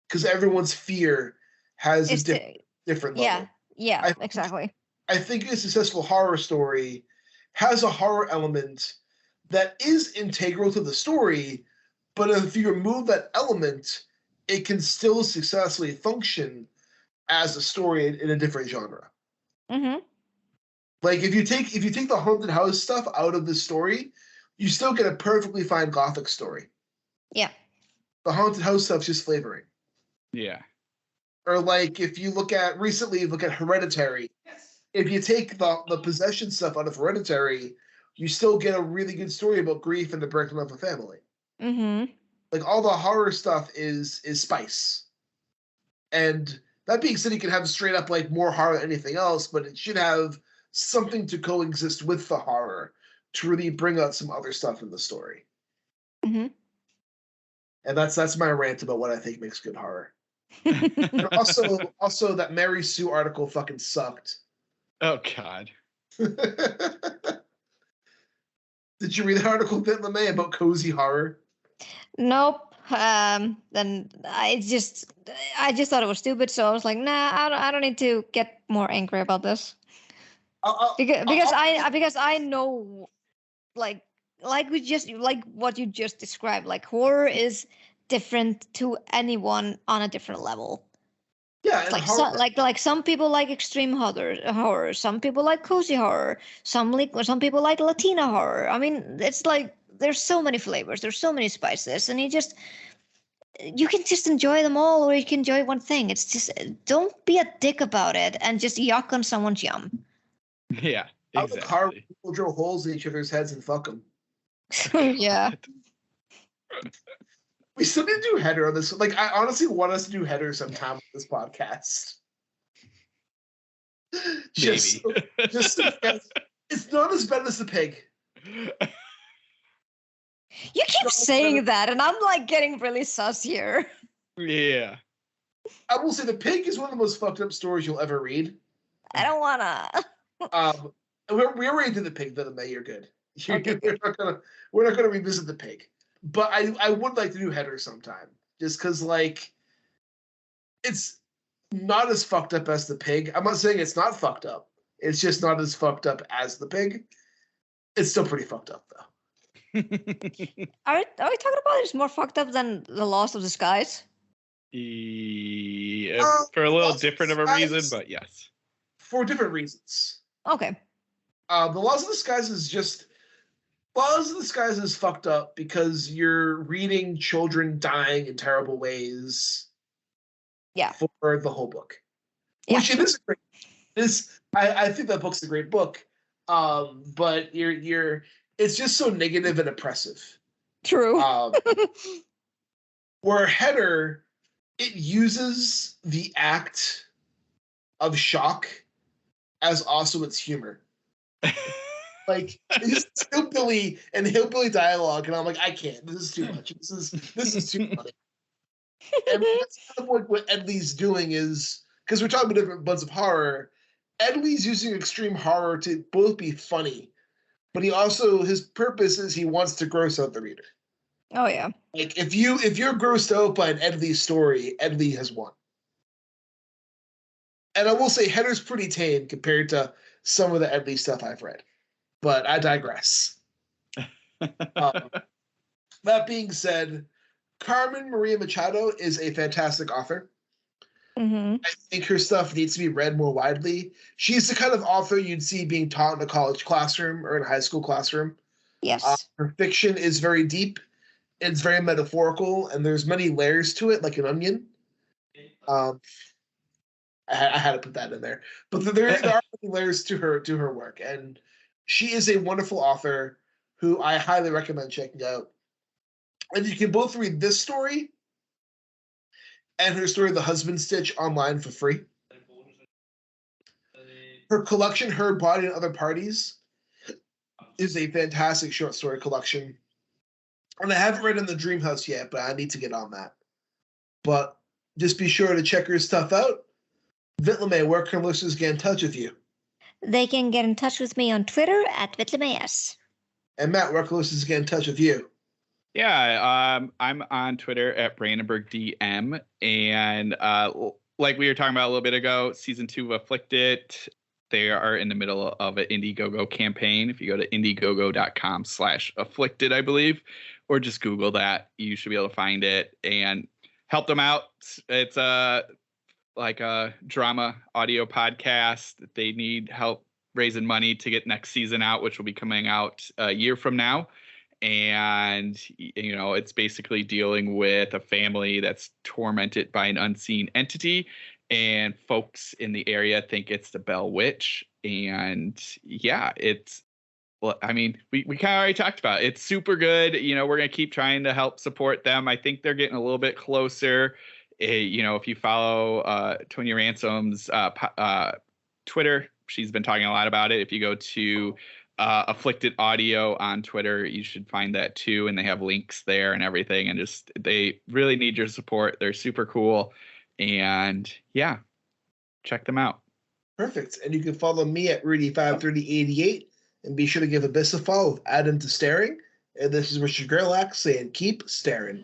Speaker 3: because everyone's fear has
Speaker 5: it's
Speaker 3: a different level.
Speaker 5: Yeah, exactly.
Speaker 3: I think a successful horror story has a horror element that is integral to the story, but if you remove that element, it can still successfully function as a story in a different genre.
Speaker 5: Mm-hmm.
Speaker 3: Like if you take the haunted house stuff out of the story, you still get a perfectly fine gothic story.
Speaker 5: Yeah.
Speaker 3: The haunted house stuff's just flavoring.
Speaker 4: Yeah.
Speaker 3: Or like if you look at Hereditary, if you take the possession stuff out of Hereditary, you still get a really good story about grief and the breakdown of a family.
Speaker 5: Mm-hmm.
Speaker 3: Like all the horror stuff is spice. And that being said, you can have straight up like more horror than anything else, but it should have something to coexist with the horror to really bring out some other stuff in the story.
Speaker 5: Mm-hmm.
Speaker 3: And that's my rant about what I think makes good horror. And also that Mary Sue article fucking sucked.
Speaker 4: Oh God.
Speaker 3: Did you read the article, Bit LeMay, about cozy horror?
Speaker 5: Nope. Then I just thought it was stupid, so I was like, nah, I don't need to get more angry about this. Because I know, like what you just described, like horror is different to anyone on a different level.
Speaker 3: Yeah,
Speaker 5: Like like some people like extreme horror, some people like cozy horror, some people like Latina horror. I mean, it's like there's so many flavors, there's so many spices, and you can just enjoy them all, or you can enjoy one thing. It's just don't be a dick about it and just yuck on someone's yum.
Speaker 4: Yeah, exactly.
Speaker 3: Horror, people drill holes in each other's heads and fuck them.
Speaker 5: Yeah.
Speaker 3: We still need to do header on this. Like, I honestly want us to do header sometime on this podcast. Just it's not as bad as the pig.
Speaker 5: You keep saying that, and I'm like getting really sus here.
Speaker 4: Yeah.
Speaker 3: I will say the pig is one of the most fucked up stories you'll ever read.
Speaker 5: I don't wanna.
Speaker 3: We already did the pig, though. May you're good.
Speaker 5: Okay,
Speaker 3: We're not gonna revisit the pig. But I would like to do header sometime, just because like it's not as fucked up as the pig. I'm not saying it's not fucked up. It's just not as fucked up as the pig. It's still pretty fucked up though.
Speaker 5: Are we talking about it's more fucked up than The Lost of the Skies?
Speaker 4: Yeah, for a little different of a reason, but yes.
Speaker 3: For different reasons.
Speaker 5: Okay.
Speaker 3: The Lost of the Skies is fucked up because you're reading children dying in terrible ways
Speaker 5: Yeah.
Speaker 3: for the whole book.
Speaker 5: Yeah.
Speaker 3: Which it is a great. I think that book's a great book. But it's just so negative and oppressive.
Speaker 5: True.
Speaker 3: Where Header, it uses the act of shock as also its humor. Like it's hillbilly dialogue, and I'm like, I can't. This is too much. This is too funny. And that's kind of what Ed Lee's doing is, because we're talking about different buds of horror. Ed Lee's using extreme horror to both be funny, but his purpose is he wants to gross out the reader.
Speaker 5: Oh yeah.
Speaker 3: Like if you're grossed out by an Ed Lee story, Ed Lee has won. And I will say Header's pretty tame compared to some of the Ed Lee stuff I've read. But I digress. That being said, Carmen Maria Machado is a fantastic author.
Speaker 5: Mm-hmm.
Speaker 3: I think her stuff needs to be read more widely. She's the kind of author you'd see being taught in a college classroom or in a high school classroom.
Speaker 5: Yes.
Speaker 3: Her fiction is very deep. It's very metaphorical, and there's many layers to it, like an onion. I had to put that in there. But there are many layers to her work, and she is a wonderful author who I highly recommend checking out. And you can both read this story and her story, The Husband Stitch, online for free. Her collection, Her Body and Other Parties, is a fantastic short story collection. And I haven't read In the Dream House yet, but I need to get on that. But just be sure to check her stuff out. Vitlame, where can listeners get in touch with you?
Speaker 5: They can get in touch with me on Twitter at VitlameS.
Speaker 3: And Matt, where can listeners get in touch with you?
Speaker 4: Yeah, I'm on Twitter at BrandenburgDM, and like we were talking about a little bit ago, season 2 of Afflicted, they are in the middle of an Indiegogo campaign. If you go to indiegogo.com/afflicted, I believe, or just Google that, you should be able to find it and help them out. It's like a drama audio podcast. They need help raising money to get next season out, which will be coming out a year from now. And, you know, it's basically dealing with a family that's tormented by an unseen entity, and folks in the area think it's the Bell Witch. And yeah, well, I mean, we kind of already talked about it. It's super good. You know, we're going to keep trying to help support them. I think they're getting a little bit closer. You know, if you follow Tonya Ransom's Twitter, she's been talking a lot about it. If you go to Afflicted Audio on Twitter, you should find that too, and they have links there and everything, and just they really need your support. They're super cool, and yeah, check them out.
Speaker 3: Perfect. And you can follow me at Rudy53088, and be sure to give Abyss a follow. Add him to Staring. And this is Richard Gerlach saying keep staring.